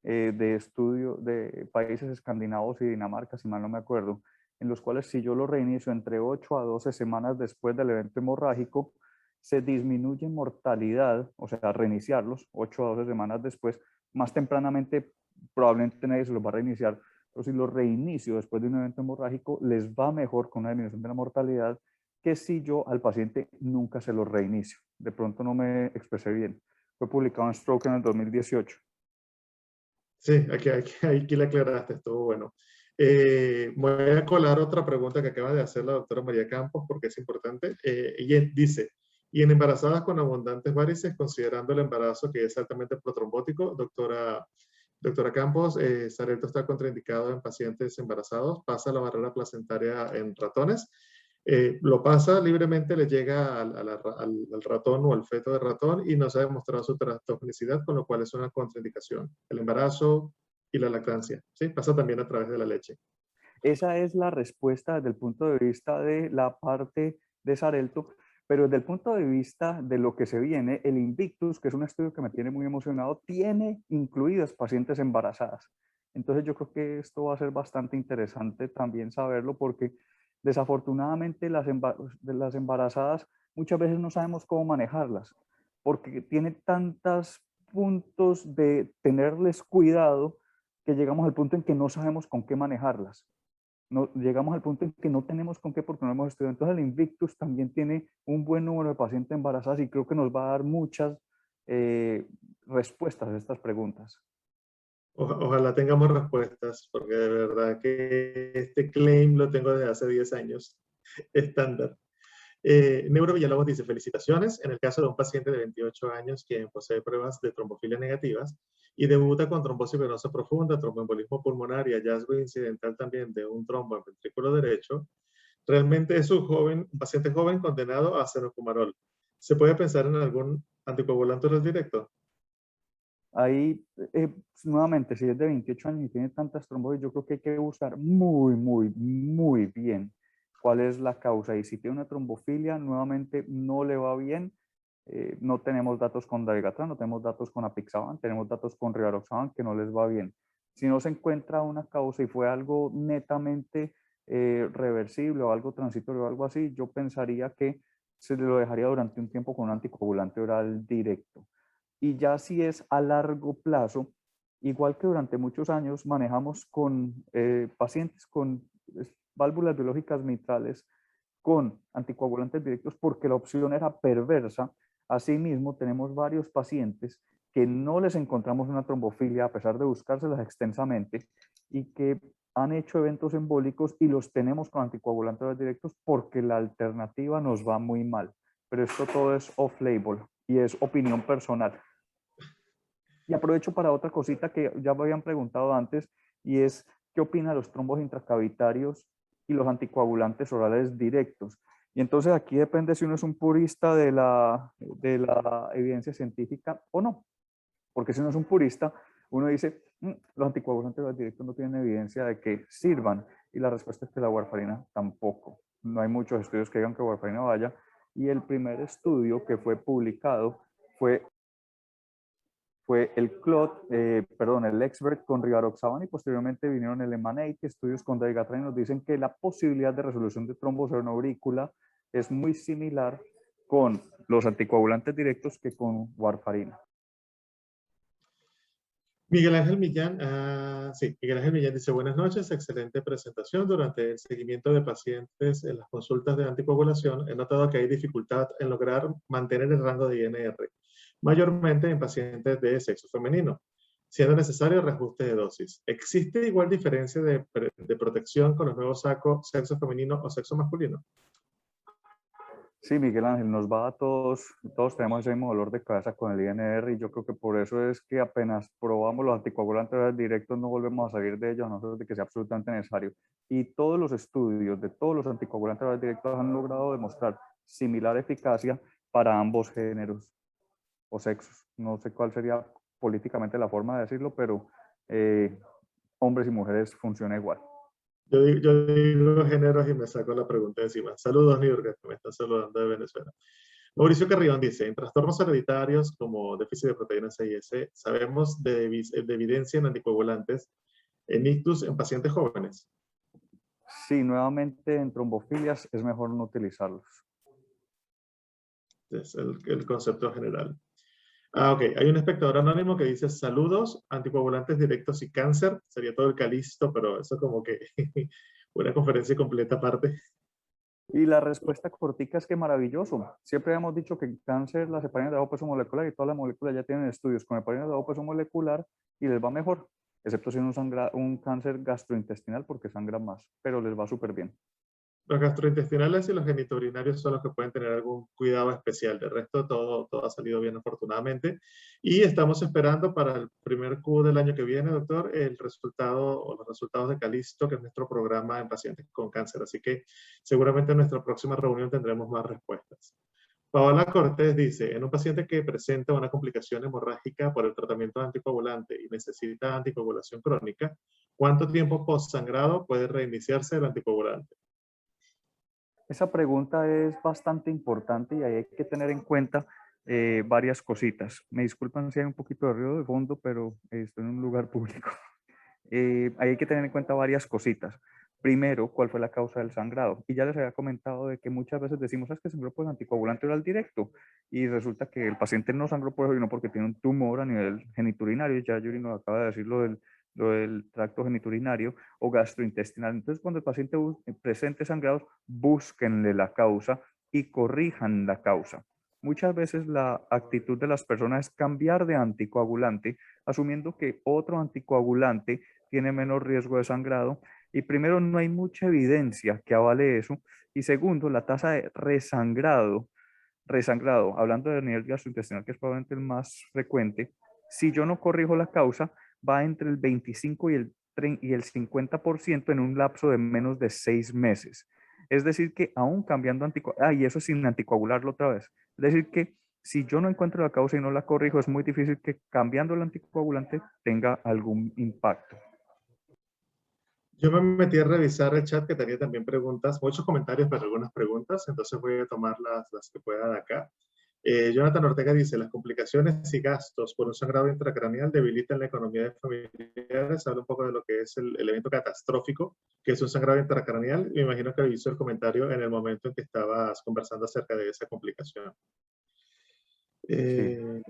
de estudio de países escandinavos y Dinamarca, si mal no me acuerdo, en los cuales si yo lo reinicio entre 8 a 12 semanas después del evento hemorrágico, se disminuye mortalidad, o sea, reiniciarlos 8 a 12 semanas después, más tempranamente probablemente nadie se los va a reiniciar, pero si los reinicio después de un evento hemorrágico, les va mejor con una disminución de la mortalidad que si yo al paciente nunca se lo reinicio. De pronto no me expresé bien. Fue publicado en Stroke en el 2018. sí, aquí le aclaraste, estuvo bueno. Voy a colar otra pregunta que acaba de hacer la doctora María Campos porque es importante. Ella dice, Y en embarazadas con abundantes varices, considerando el embarazo que es altamente protrombótico, doctora Campos, Xarelto está contraindicado en pacientes embarazados, pasa la barrera placentaria en ratones, lo pasa libremente, le llega al ratón o al feto de ratón y no se ha demostrado su teratogenicidad, con lo cual es una contraindicación. El embarazo y la lactancia, ¿sí? Pasa también a través de la leche. Esa es la respuesta desde el punto de vista de la parte de Xarelto, pero desde el punto de vista de lo que se viene, el Invictus, que es un estudio que me tiene muy emocionado, tiene incluidas pacientes embarazadas. Entonces yo creo que esto va a ser bastante interesante también saberlo porque desafortunadamente las embarazadas muchas veces no sabemos cómo manejarlas porque tiene tantos puntos de tenerles cuidado que llegamos al punto en que no sabemos con qué manejarlas. No, llegamos al punto en que no tenemos con qué porque no hemos estudiado. Entonces el Invictus también tiene un buen número de pacientes embarazadas y creo que nos va a dar muchas respuestas a estas preguntas. Ojalá tengamos respuestas, porque de verdad que este claim lo tengo desde hace 10 años, estándar. Neuro Villalobos dice, felicitaciones. En el caso de un paciente de 28 años quien posee pruebas de trombofilia negativas y debuta con trombosis venosa profunda, tromboembolismo pulmonar y hallazgo incidental también de un trombo en ventrículo derecho, realmente es un paciente joven condenado a cenocumarol. ¿Se puede pensar en algún anticoagulante oral directo? Ahí, nuevamente, si es de 28 años y tiene tantas trombosis, yo creo que hay que buscar muy bien cuál es la causa. Y si tiene una trombofilia, nuevamente no le va bien. No tenemos datos con dabigatran, no tenemos datos con apixaban, tenemos datos con rivaroxaban que no les va bien. Si no se encuentra una causa y fue algo netamente reversible o algo transitorio o algo así, yo pensaría que se lo dejaría durante un tiempo con un anticoagulante oral directo. Y ya si es a largo plazo, igual que durante muchos años manejamos con pacientes con válvulas biológicas mitrales con anticoagulantes directos porque la opción era perversa. Asimismo, tenemos varios pacientes que no les encontramos una trombofilia a pesar de buscárselas extensamente y que han hecho eventos embólicos y los tenemos con anticoagulantes directos porque la alternativa nos va muy mal. Pero esto todo es off-label y es opinión personal. Y aprovecho para otra cosita que ya me habían preguntado antes y es, ¿qué opina de los trombos intracavitarios y los anticoagulantes orales directos? Y entonces aquí depende si uno es un purista de la evidencia científica o no. Porque si uno es un purista, uno dice, los anticoagulantes orales directos no tienen evidencia de que sirvan. Y la respuesta es que la warfarina tampoco. No hay muchos estudios que digan que warfarina vaya. Y el primer estudio que fue publicado fue el CLOT, el Expert con rivaroxaban y posteriormente vinieron el EMANATE, estudios con dabigatran y nos dicen que la posibilidad de resolución de trombosis en aurícula es muy similar con los anticoagulantes directos que con warfarina. Miguel Ángel Millán, sí, Miguel Ángel Millán dice, buenas noches, excelente presentación. Durante el seguimiento de pacientes en las consultas de anticoagulación, he notado que hay dificultad en lograr mantener el rango de INR, mayormente en pacientes de sexo femenino, siendo necesario reajuste de dosis. ¿Existe igual diferencia de protección con los nuevos sacos sexo femenino o sexo masculino? Sí, Miguel Ángel, nos va a todos tenemos ese mismo dolor de cabeza con el INR y yo creo que por eso es que apenas probamos los anticoagulantes directos no volvemos a salir de ellos a nosotros de que sea absolutamente necesario. Y todos los estudios de todos los anticoagulantes directos han logrado demostrar similar eficacia para ambos géneros o sexos. No sé cuál sería políticamente la forma de decirlo, pero hombres y mujeres funciona igual. Yo digo géneros y me saco la pregunta encima. Saludos, Niurka, que me están saludando de Venezuela. Mauricio Carrión dice, en trastornos hereditarios como déficit de proteína C y S, sabemos de evidencia en anticoagulantes en ictus en pacientes jóvenes. Sí, nuevamente en trombofilias es mejor no utilizarlos. Es el concepto general. Ok, hay un espectador anónimo que dice, saludos, anticoagulantes directos y cáncer. Sería todo el Calisto, pero eso como que una conferencia completa aparte. Y la respuesta cortica es que maravilloso. Siempre hemos dicho que en cáncer las heparinas de bajo peso molecular y todas las moléculas ya tienen estudios con heparinas de bajo peso molecular y les va mejor, excepto si un cáncer gastrointestinal porque sangran más, pero les va súper bien. Los gastrointestinales y los genitourinarios son los que pueden tener algún cuidado especial. De resto, todo ha salido bien, afortunadamente. Y estamos esperando para el primer Q del año que viene, doctor, el resultado o los resultados de Calisto, que es nuestro programa en pacientes con cáncer. Así que seguramente en nuestra próxima reunión tendremos más respuestas. Paola Cortés dice, en un paciente que presenta una complicación hemorrágica por el tratamiento anticoagulante y necesita anticoagulación crónica, ¿cuánto tiempo post-sangrado puede reiniciarse el anticoagulante? Esa pregunta es bastante importante y ahí hay que tener en cuenta varias cositas. Me disculpan si hay un poquito de ruido de fondo, pero estoy en un lugar público. Ahí hay que tener en cuenta varias cositas. Primero, ¿cuál fue la causa del sangrado? Y ya les había comentado de que muchas veces decimos, es que sangró por el anticoagulante oral directo y resulta que el paciente no sangró por eso, sino porque tiene un tumor a nivel genitourinario. Ya Yuri nos acaba de decir lo del tracto genitourinario o gastrointestinal. Entonces, cuando el paciente presente sangrados, búsquenle la causa y corrijan la causa. Muchas veces la actitud de las personas es cambiar de anticoagulante, asumiendo que otro anticoagulante tiene menos riesgo de sangrado. Y primero, no hay mucha evidencia que avale eso. Y segundo, la tasa de resangrado, hablando del nivel gastrointestinal, que es probablemente el más frecuente, si yo no corrijo la causa, va entre el 25 y el 50% en un lapso de menos de 6 meses. Es decir, que aún cambiando y eso sin anticoagularlo otra vez. Es decir, que si yo no encuentro la causa y no la corrijo, es muy difícil que cambiando el anticoagulante tenga algún impacto. Yo me metí a revisar el chat que tenía también preguntas, muchos comentarios, pero algunas preguntas, entonces voy a tomar las que pueda de acá. Jonathan Ortega dice, las complicaciones y gastos por un sangrado intracraneal debilitan la economía de familiares. Habla un poco de lo que es el evento catastrófico, que es un sangrado intracraneal. Me imagino que hizo el comentario en el momento en que estabas conversando acerca de esa complicación. Sí.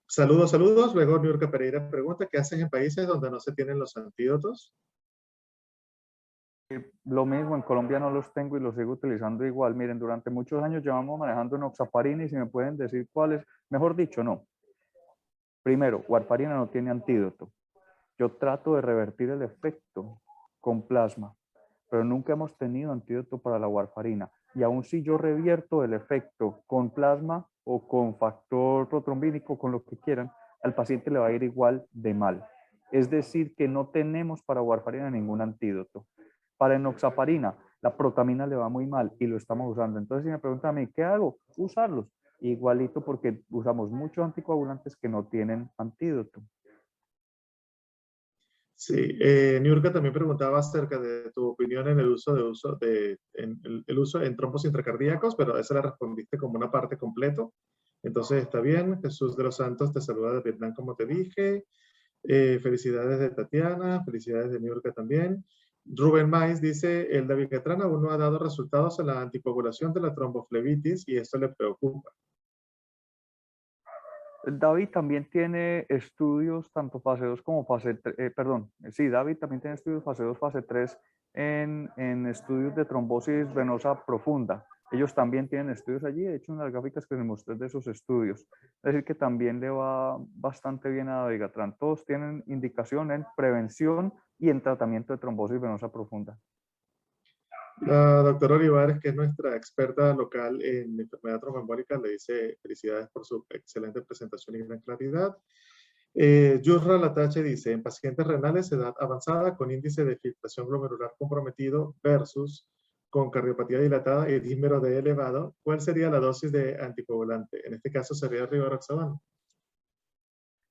Saludos, saludos. Luego Niurka Pereira pregunta, ¿qué haces en países donde no se tienen los antídotos? Lo mismo, en Colombia no los tengo y los sigo utilizando igual. Miren, durante muchos años llevamos manejando enoxaparina y si me pueden decir cuáles, mejor dicho, no. Primero, warfarina no tiene antídoto. Yo trato de revertir el efecto con plasma, pero nunca hemos tenido antídoto para la warfarina. Y aún si yo revierto el efecto con plasma o con factor protrombínico, con lo que quieran, al paciente le va a ir igual de mal. Es decir, que no tenemos para warfarina ningún antídoto. Para enoxaparina, la protamina le va muy mal y lo estamos usando. Entonces, si me preguntan a mí, ¿qué hago? Usarlos. Igualito porque usamos muchos anticoagulantes que no tienen antídoto. Sí, Niurka también preguntaba acerca de tu opinión en el uso el uso en trombos intracardíacos, pero a esa la respondiste como una parte completo. Entonces está bien. Jesús de los Santos te saluda de Vietnam, como te dije. Felicidades de Tatiana, felicidades de Niurka también. Rubén Mais dice, el dabigatran aún no ha dado resultados en la anticoagulación de la tromboflebitis y esto le preocupa. David también tiene estudios, tanto fase 2 como fase 3, perdón, sí, David también tiene estudios fase 2, fase 3 en estudios de trombosis venosa profunda. Ellos también tienen estudios allí, de hecho, en las gráficas que les mostré de esos estudios. Es decir, que también le va bastante bien a Dabigatran. Todos tienen indicación en prevención y en tratamiento de trombosis venosa profunda. La doctora Olivares, que es nuestra experta local en enfermedad tromboembólica, le dice felicidades por su excelente presentación y gran claridad. Yusra Latache dice, en pacientes renales de edad avanzada con índice de filtración glomerular comprometido versus con cardiopatía dilatada y dímero D elevado, ¿cuál sería la dosis de anticoagulante? En este caso sería rivaroxaban.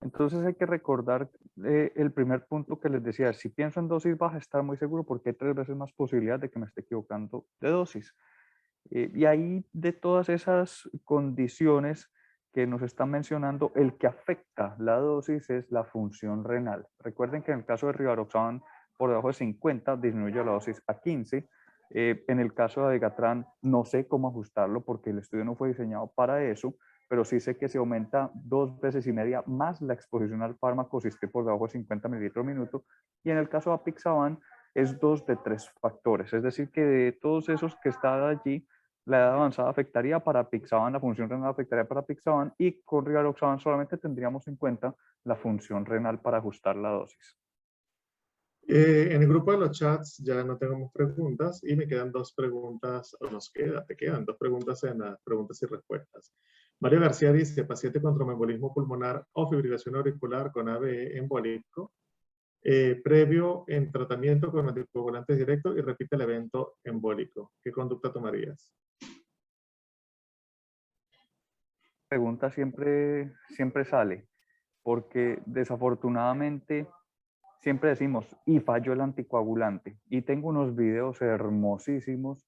Entonces hay que recordar el primer punto que les decía, si pienso en dosis baja, estar muy seguro porque hay 3 veces más posibilidad de que me esté equivocando de dosis. Y ahí de todas esas condiciones que nos están mencionando, el que afecta la dosis es la función renal. Recuerden que en el caso de rivaroxaban por debajo de 50 disminuye la dosis a 15. En el caso de Dabigatran no sé cómo ajustarlo porque el estudio no fue diseñado para eso, pero sí sé que se aumenta 2 veces y media más la exposición al fármaco si esté por debajo de 50 mililitros minuto. Y en el caso de apixaban es 2 de 3 factores. Es decir, que de todos esos que están allí, la edad avanzada afectaría para apixaban, la función renal afectaría para apixaban y con rivaroxaban solamente tendríamos en cuenta la función renal para ajustar la dosis. En el grupo de los chats ya no tenemos preguntas y me quedan dos preguntas, o te quedan dos preguntas en las preguntas y respuestas. Mario García dice, paciente con tromboembolismo pulmonar o fibrilación auricular con AVE embólico, previo en tratamiento con anticoagulantes directos y repite el evento embólico. ¿Qué conducta tomarías? Pregunta siempre sale, porque desafortunadamente siempre decimos, y falló el anticoagulante. Y tengo unos videos hermosísimos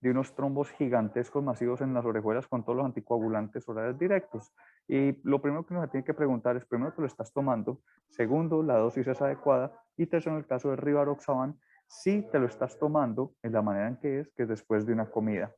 de unos trombos gigantescos masivos en las orejuelas con todos los anticoagulantes orales directos. Y lo primero que uno se tiene que preguntar es, primero, que lo estás tomando; segundo, la dosis es adecuada; y tercero, en el caso del Rivaroxaban, si te lo estás tomando en la manera en que es después de una comida.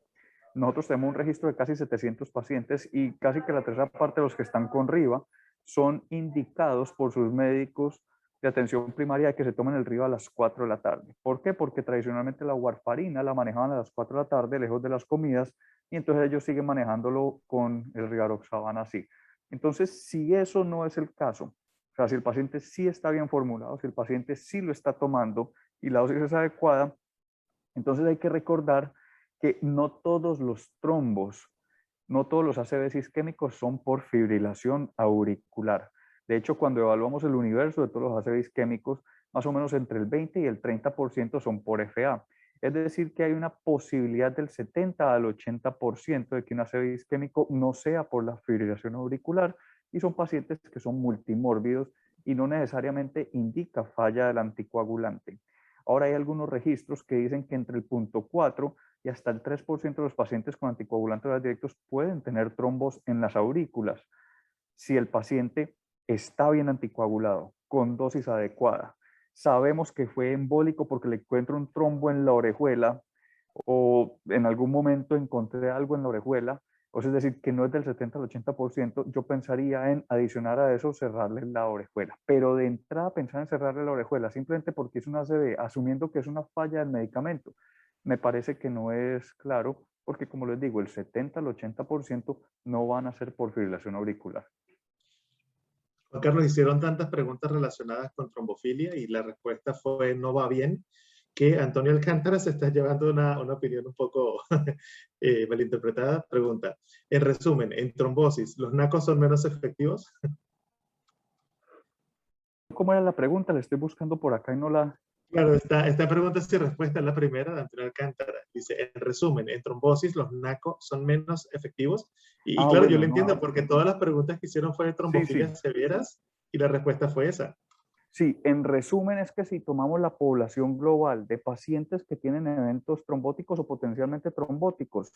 Nosotros tenemos un registro de casi 700 pacientes y casi que la tercera parte de los que están con Riva son indicados por sus médicos de atención primaria de que se tomen el Riva a las 4 de la tarde. ¿Por qué? Porque tradicionalmente la warfarina la manejaban a las 4 de la tarde, lejos de las comidas, y entonces ellos siguen manejándolo con el Rivaroxaban así. Entonces, si eso no es el caso, o sea, si el paciente sí está bien formulado, si el paciente sí lo está tomando y la dosis es adecuada, entonces hay que recordar que no todos los trombos, no todos los ACVs isquémicos son por fibrilación auricular. De hecho, cuando evaluamos el universo de todos los ACVs isquémicos, más o menos entre el 20 y el 30% son por FA. Es decir, que hay una posibilidad del 70 al 80% de que un ACV isquémico no sea por la fibrilación auricular, y son pacientes que son multimórbidos y no necesariamente indica falla del anticoagulante. Ahora hay algunos registros que dicen que entre el 0.4 y hasta el 3% de los pacientes con anticoagulantes orales directos pueden tener trombos en las aurículas. Si el paciente está bien anticoagulado, con dosis adecuada, sabemos que fue embólico porque le encuentro un trombo en la orejuela, o en algún momento encontré algo en la orejuela, o sea, es decir, que no es del 70 al 80%, yo pensaría en adicionar a eso cerrarle la orejuela. Pero de entrada pensar en cerrarle la orejuela simplemente porque es una ACV, asumiendo que es una falla del medicamento, me parece que no es claro, porque como les digo, el 70 al 80% no van a ser por fibrilación auricular. Juan Carlos, hicieron tantas preguntas relacionadas con trombofilia y la respuesta fue no va bien, que Antonio Alcántara se está llevando una opinión un poco malinterpretada. Pregunta, en resumen, en trombosis, ¿los NACos son menos efectivos? ¿Cómo era la pregunta? La estoy buscando por acá y no la... Claro, esta pregunta y respuesta es la primera de Antonio Alcántara. Dice, en resumen, en trombosis los NACO son menos efectivos. Y Ah, claro, yo lo bueno, no. entiendo porque todas las preguntas que hicieron fue de Sí, sí. trombofilias severas y la respuesta fue esa. Sí, en resumen es que si tomamos la población global de pacientes que tienen eventos trombóticos o potencialmente trombóticos,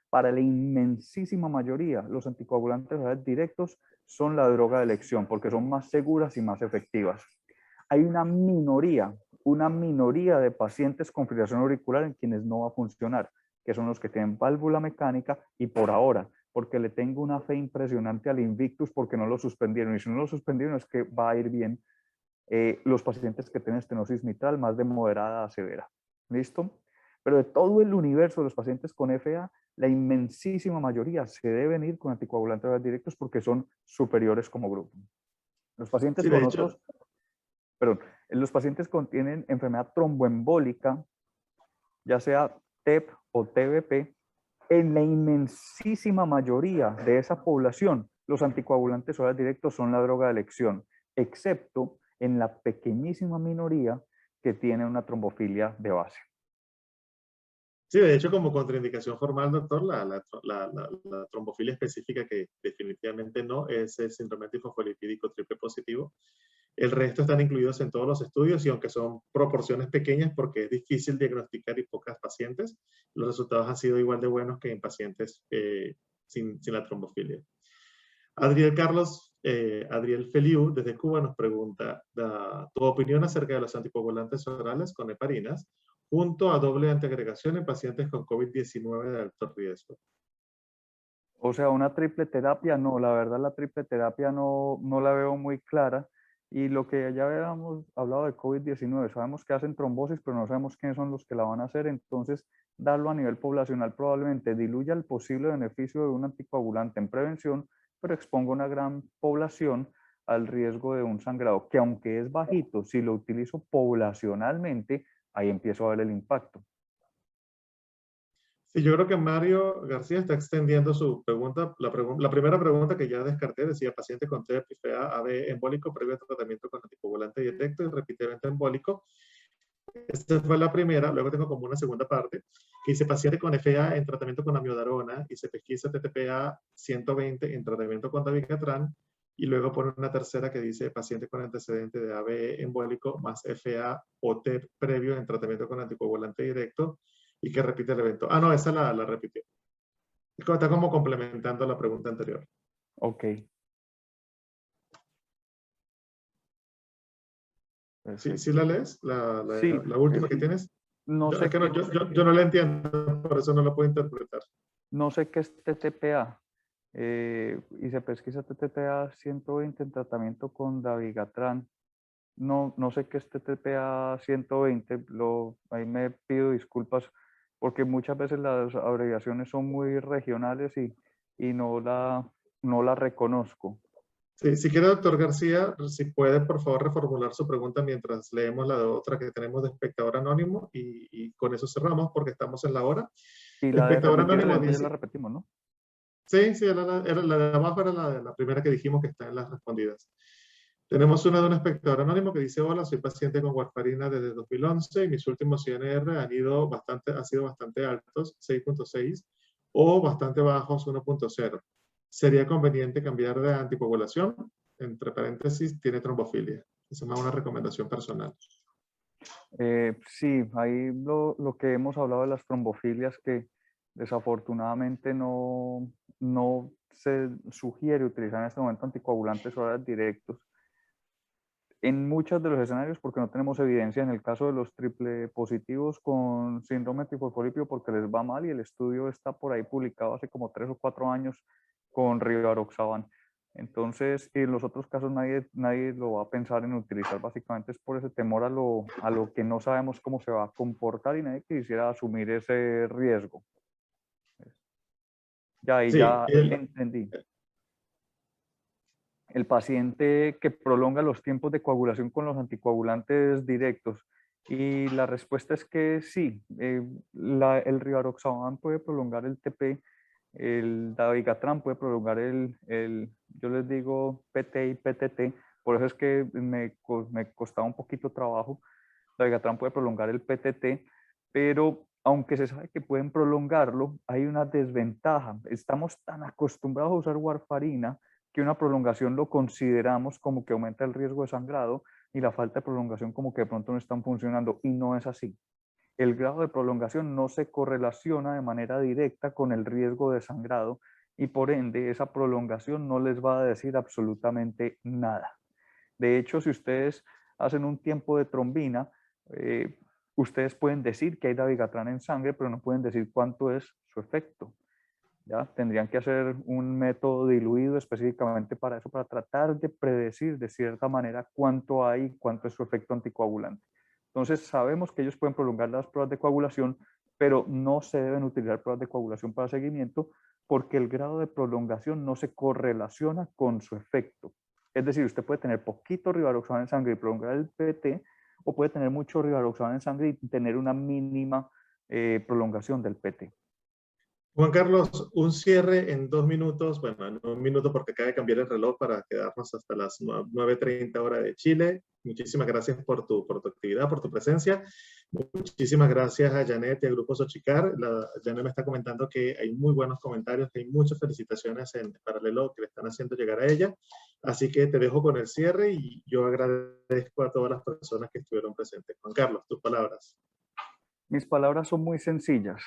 para la inmensísima mayoría, los anticoagulantes orales directos son la droga de elección porque son más seguras y más efectivas. Hay una minoría de pacientes con fibrilación auricular en quienes no va a funcionar, que son los que tienen válvula mecánica y por ahora, porque le tengo una fe impresionante al Invictus porque no lo suspendieron, y si no lo suspendieron es que va a ir bien, los pacientes que tienen estenosis mitral más de moderada a severa. ¿Listo? Pero de todo el universo de los pacientes con FA, la inmensísima mayoría se deben ir con anticoagulantes orales directos porque son superiores como grupo. Los pacientes Sí, de con hecho, otros, perdón, los pacientes que tienen enfermedad tromboembólica, ya sea TEP o TBP, en la inmensísima mayoría de esa población, los anticoagulantes orales directos son la droga de elección, excepto en la pequeñísima minoría que tiene una trombofilia de base. sí, de hecho, como contraindicación formal, doctor, la trombofilia específica que definitivamente no es el síndrome antifosfolipídico triple positivo. El resto están incluidos en todos los estudios y aunque son proporciones pequeñas porque es difícil diagnosticar y pocas pacientes, los resultados han sido igual de buenos que en pacientes sin la trombofilia. Adriel Feliu, desde Cuba, nos pregunta tu opinión acerca de los anticoagulantes orales con heparinas junto a doble antiagregación en pacientes con COVID-19 de alto riesgo. O sea, una triple terapia, no, la verdad la triple terapia no la veo muy clara. Y lo que ya habíamos hablado de COVID-19, sabemos que hacen trombosis, pero no sabemos quiénes son los que la van a hacer. Entonces, darlo a nivel poblacional probablemente diluya el posible beneficio de un anticoagulante en prevención, pero exponga una gran población al riesgo de un sangrado, que aunque es bajito, si lo utilizo poblacionalmente, ahí empiezo a ver el impacto. Sí, yo creo que Mario García está extendiendo su pregunta. La primera pregunta que ya descarté decía paciente con TFA AB embólico previo a tratamiento con anticoagulante directo y repite evento embólico. Esta fue la primera. Luego tengo como una segunda parte que dice paciente con FA en tratamiento con amiodarona y se pesquisa TTPA 120 en tratamiento con dabigatran. Y luego pone una tercera que dice paciente con antecedente de ABE embólico más FA o TEP previo en tratamiento con anticoagulante directo y que repite el evento. Ah, no, esa la repitió. Está como complementando la pregunta anterior. Ok. ¿Sí, Perfecto. sí la lees? Sí, La última que tienes. no Es sé que qué, yo no la entiendo, por eso no la puedo interpretar. no sé qué es TTPA. Y se pesquisa TTPA 120 en tratamiento con dabigatran. No sé qué es TTPA 120. Ahí me pido disculpas porque muchas veces las abreviaciones son muy regionales y no la reconozco. Sí, si quiere, doctor García, si puede, por favor, reformular su pregunta mientras leemos la otra que tenemos de espectador anónimo y con eso cerramos porque estamos en la hora. Y la de Espectador repetir el anónimo evento ya la dice, repetimos, ¿no? sí, sí, la de abajo era la primera que dijimos que está en las respondidas. Tenemos una de un espectador anónimo que dice, hola, soy paciente con warfarina desde 2011 y mis últimos CNR han sido bastante altos, 6.6, o bastante bajos, 1.0. ¿Sería conveniente cambiar de anticoagulación? Entre paréntesis, tiene trombofilia. Esa es más una recomendación personal. Sí, ahí lo que hemos hablado de las trombofilias que desafortunadamente no se sugiere utilizar en este momento anticoagulantes orales directos en muchos de los escenarios porque no tenemos evidencia. En el caso de los triple positivos con síndrome trifosfolípido porque les va mal y el estudio está por ahí publicado hace como 3 o 4 años con rivaroxaban. Entonces, en los otros casos nadie lo va a pensar en utilizar, básicamente es por ese temor a lo que no sabemos cómo se va a comportar y nadie quisiera asumir ese riesgo. Ya, y Sí, ya entendí. El paciente que prolonga los tiempos de coagulación con los anticoagulantes directos. Y la respuesta es que sí, el rivaroxaban puede prolongar el TP, el dabigatran puede prolongar yo les digo PT y PTT, por eso es que me costaba un poquito trabajo. Dabigatran puede prolongar el PTT, pero aunque se sabe que pueden prolongarlo, hay una desventaja. Estamos tan acostumbrados a usar warfarina que una prolongación lo consideramos como que aumenta el riesgo de sangrado y la falta de prolongación como que de pronto no están funcionando y no es así. El grado de prolongación no se correlaciona de manera directa con el riesgo de sangrado y por ende esa prolongación no les va a decir absolutamente nada. De hecho, si ustedes hacen un tiempo de trombina, eh, ustedes pueden decir que hay dabigatran en sangre, pero no pueden decir cuánto es su efecto. ¿Ya? Tendrían que hacer un método diluido específicamente para eso, para tratar de predecir de cierta manera cuánto hay, cuánto es su efecto anticoagulante. Entonces, sabemos que ellos pueden prolongar las pruebas de coagulación, pero no se deben utilizar pruebas de coagulación para seguimiento porque el grado de prolongación no se correlaciona con su efecto. Es decir, usted puede tener poquito rivaroxaban en sangre y prolongar el PT, o puede tener mucho rivaroxaban en sangre y tener una mínima prolongación del PT. Juan Carlos, un cierre en 2 minutos, bueno, en 1 minuto porque acaba de cambiar el reloj para quedarnos hasta las 9:30 hora de Chile. Muchísimas gracias por tu actividad, por tu presencia. Muchísimas gracias a Janet y a Grupo Xochicar. Janet me está comentando que hay muy buenos comentarios, que hay muchas felicitaciones en paralelo que le están haciendo llegar a ella. Así que te dejo con el cierre y yo agradezco a todas las personas que estuvieron presentes. Juan Carlos, tus palabras. Mis palabras son muy sencillas.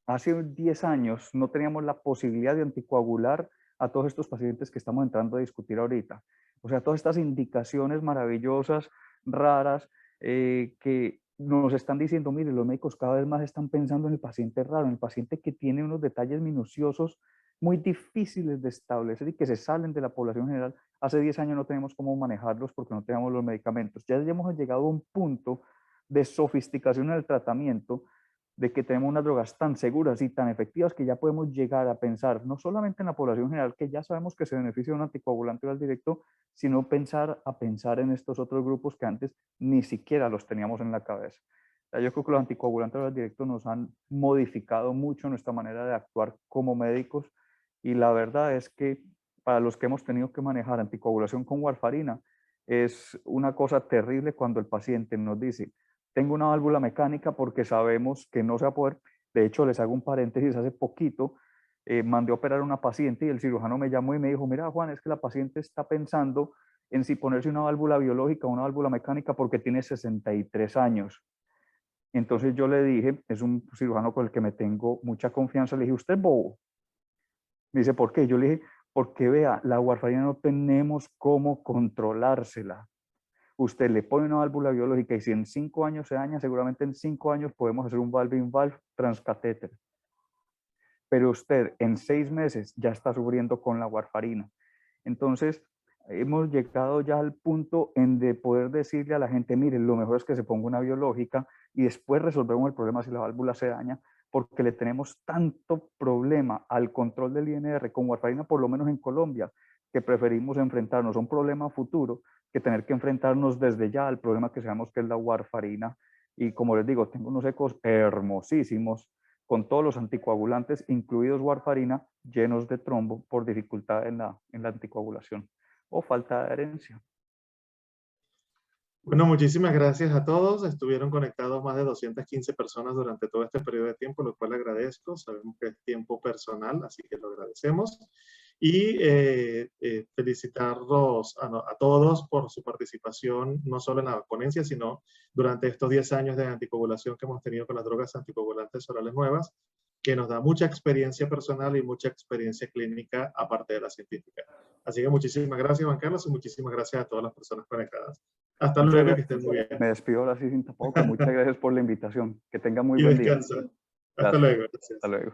Hace 10 años no teníamos la posibilidad de anticoagular a todos estos pacientes que estamos entrando a discutir ahorita. O sea, todas estas indicaciones maravillosas, raras, que nos están diciendo, mire, los médicos cada vez más están pensando en el paciente raro, en el paciente que tiene unos detalles minuciosos muy difíciles de establecer y que se salen de la población general. Hace 10 años no teníamos cómo manejarlos porque no teníamos los medicamentos. Ya hemos llegado a un punto de sofisticación en el tratamiento de que tenemos unas drogas tan seguras y tan efectivas que ya podemos llegar a pensar no solamente en la población general, que ya sabemos que se beneficia de un anticoagulante oral directo, sino pensar en estos otros grupos que antes ni siquiera los teníamos en la cabeza. Yo creo que los anticoagulantes orales directos nos han modificado mucho nuestra manera de actuar como médicos, y la verdad es que para los que hemos tenido que manejar anticoagulación con warfarina, es una cosa terrible cuando el paciente nos dice: tengo una válvula mecánica, porque sabemos que no se va a poder. De hecho, les hago un paréntesis, hace poquito mandé a operar a una paciente y el cirujano me llamó y me dijo: mira, Juan, es que la paciente está pensando en si ponerse una válvula biológica o una válvula mecánica porque tiene 63 años. Entonces yo le dije, es un cirujano con el que me tengo mucha confianza, le dije: ¿usted es bobo? Me dice: ¿por qué? Yo le dije: porque vea, la warfarina no tenemos cómo controlársela. Usted le pone una válvula biológica y si en 5 años se daña, seguramente en 5 años podemos hacer un valve-in-valve transcatéter. Pero usted en 6 meses ya está sufriendo con la warfarina. Entonces, hemos llegado ya al punto en de poder decirle a la gente: miren, lo mejor es que se ponga una biológica y después resolvemos el problema si la válvula se daña, porque le tenemos tanto problema al control del INR con warfarina, por lo menos en Colombia, que preferimos enfrentarnos a un problema futuro que tener que enfrentarnos desde ya al problema que sabemos que es la warfarina. Y como les digo, tengo unos ecos hermosísimos con todos los anticoagulantes, incluidos warfarina, llenos de trombo por dificultad en la anticoagulación o falta de adherencia. Bueno, muchísimas gracias a todos. Estuvieron conectados más de 215 personas durante todo este periodo de tiempo, lo cual agradezco. Sabemos que es tiempo personal, así que lo agradecemos. Y felicitarlos a todos por su participación, no solo en la ponencia, sino durante estos 10 años de anticoagulación que hemos tenido con las drogas anticoagulantes orales nuevas, que nos da mucha experiencia personal y mucha experiencia clínica aparte de la científica. Así que muchísimas gracias, Juan Carlos, y muchísimas gracias a todas las personas conectadas. Hasta Muchas luego, gracias. que estén muy bien. Me despido ahora sí sin tampoco. Muchas gracias por la invitación. Que tengan muy Y buen día. descansa. Hasta Gracias. luego. Gracias. Hasta luego.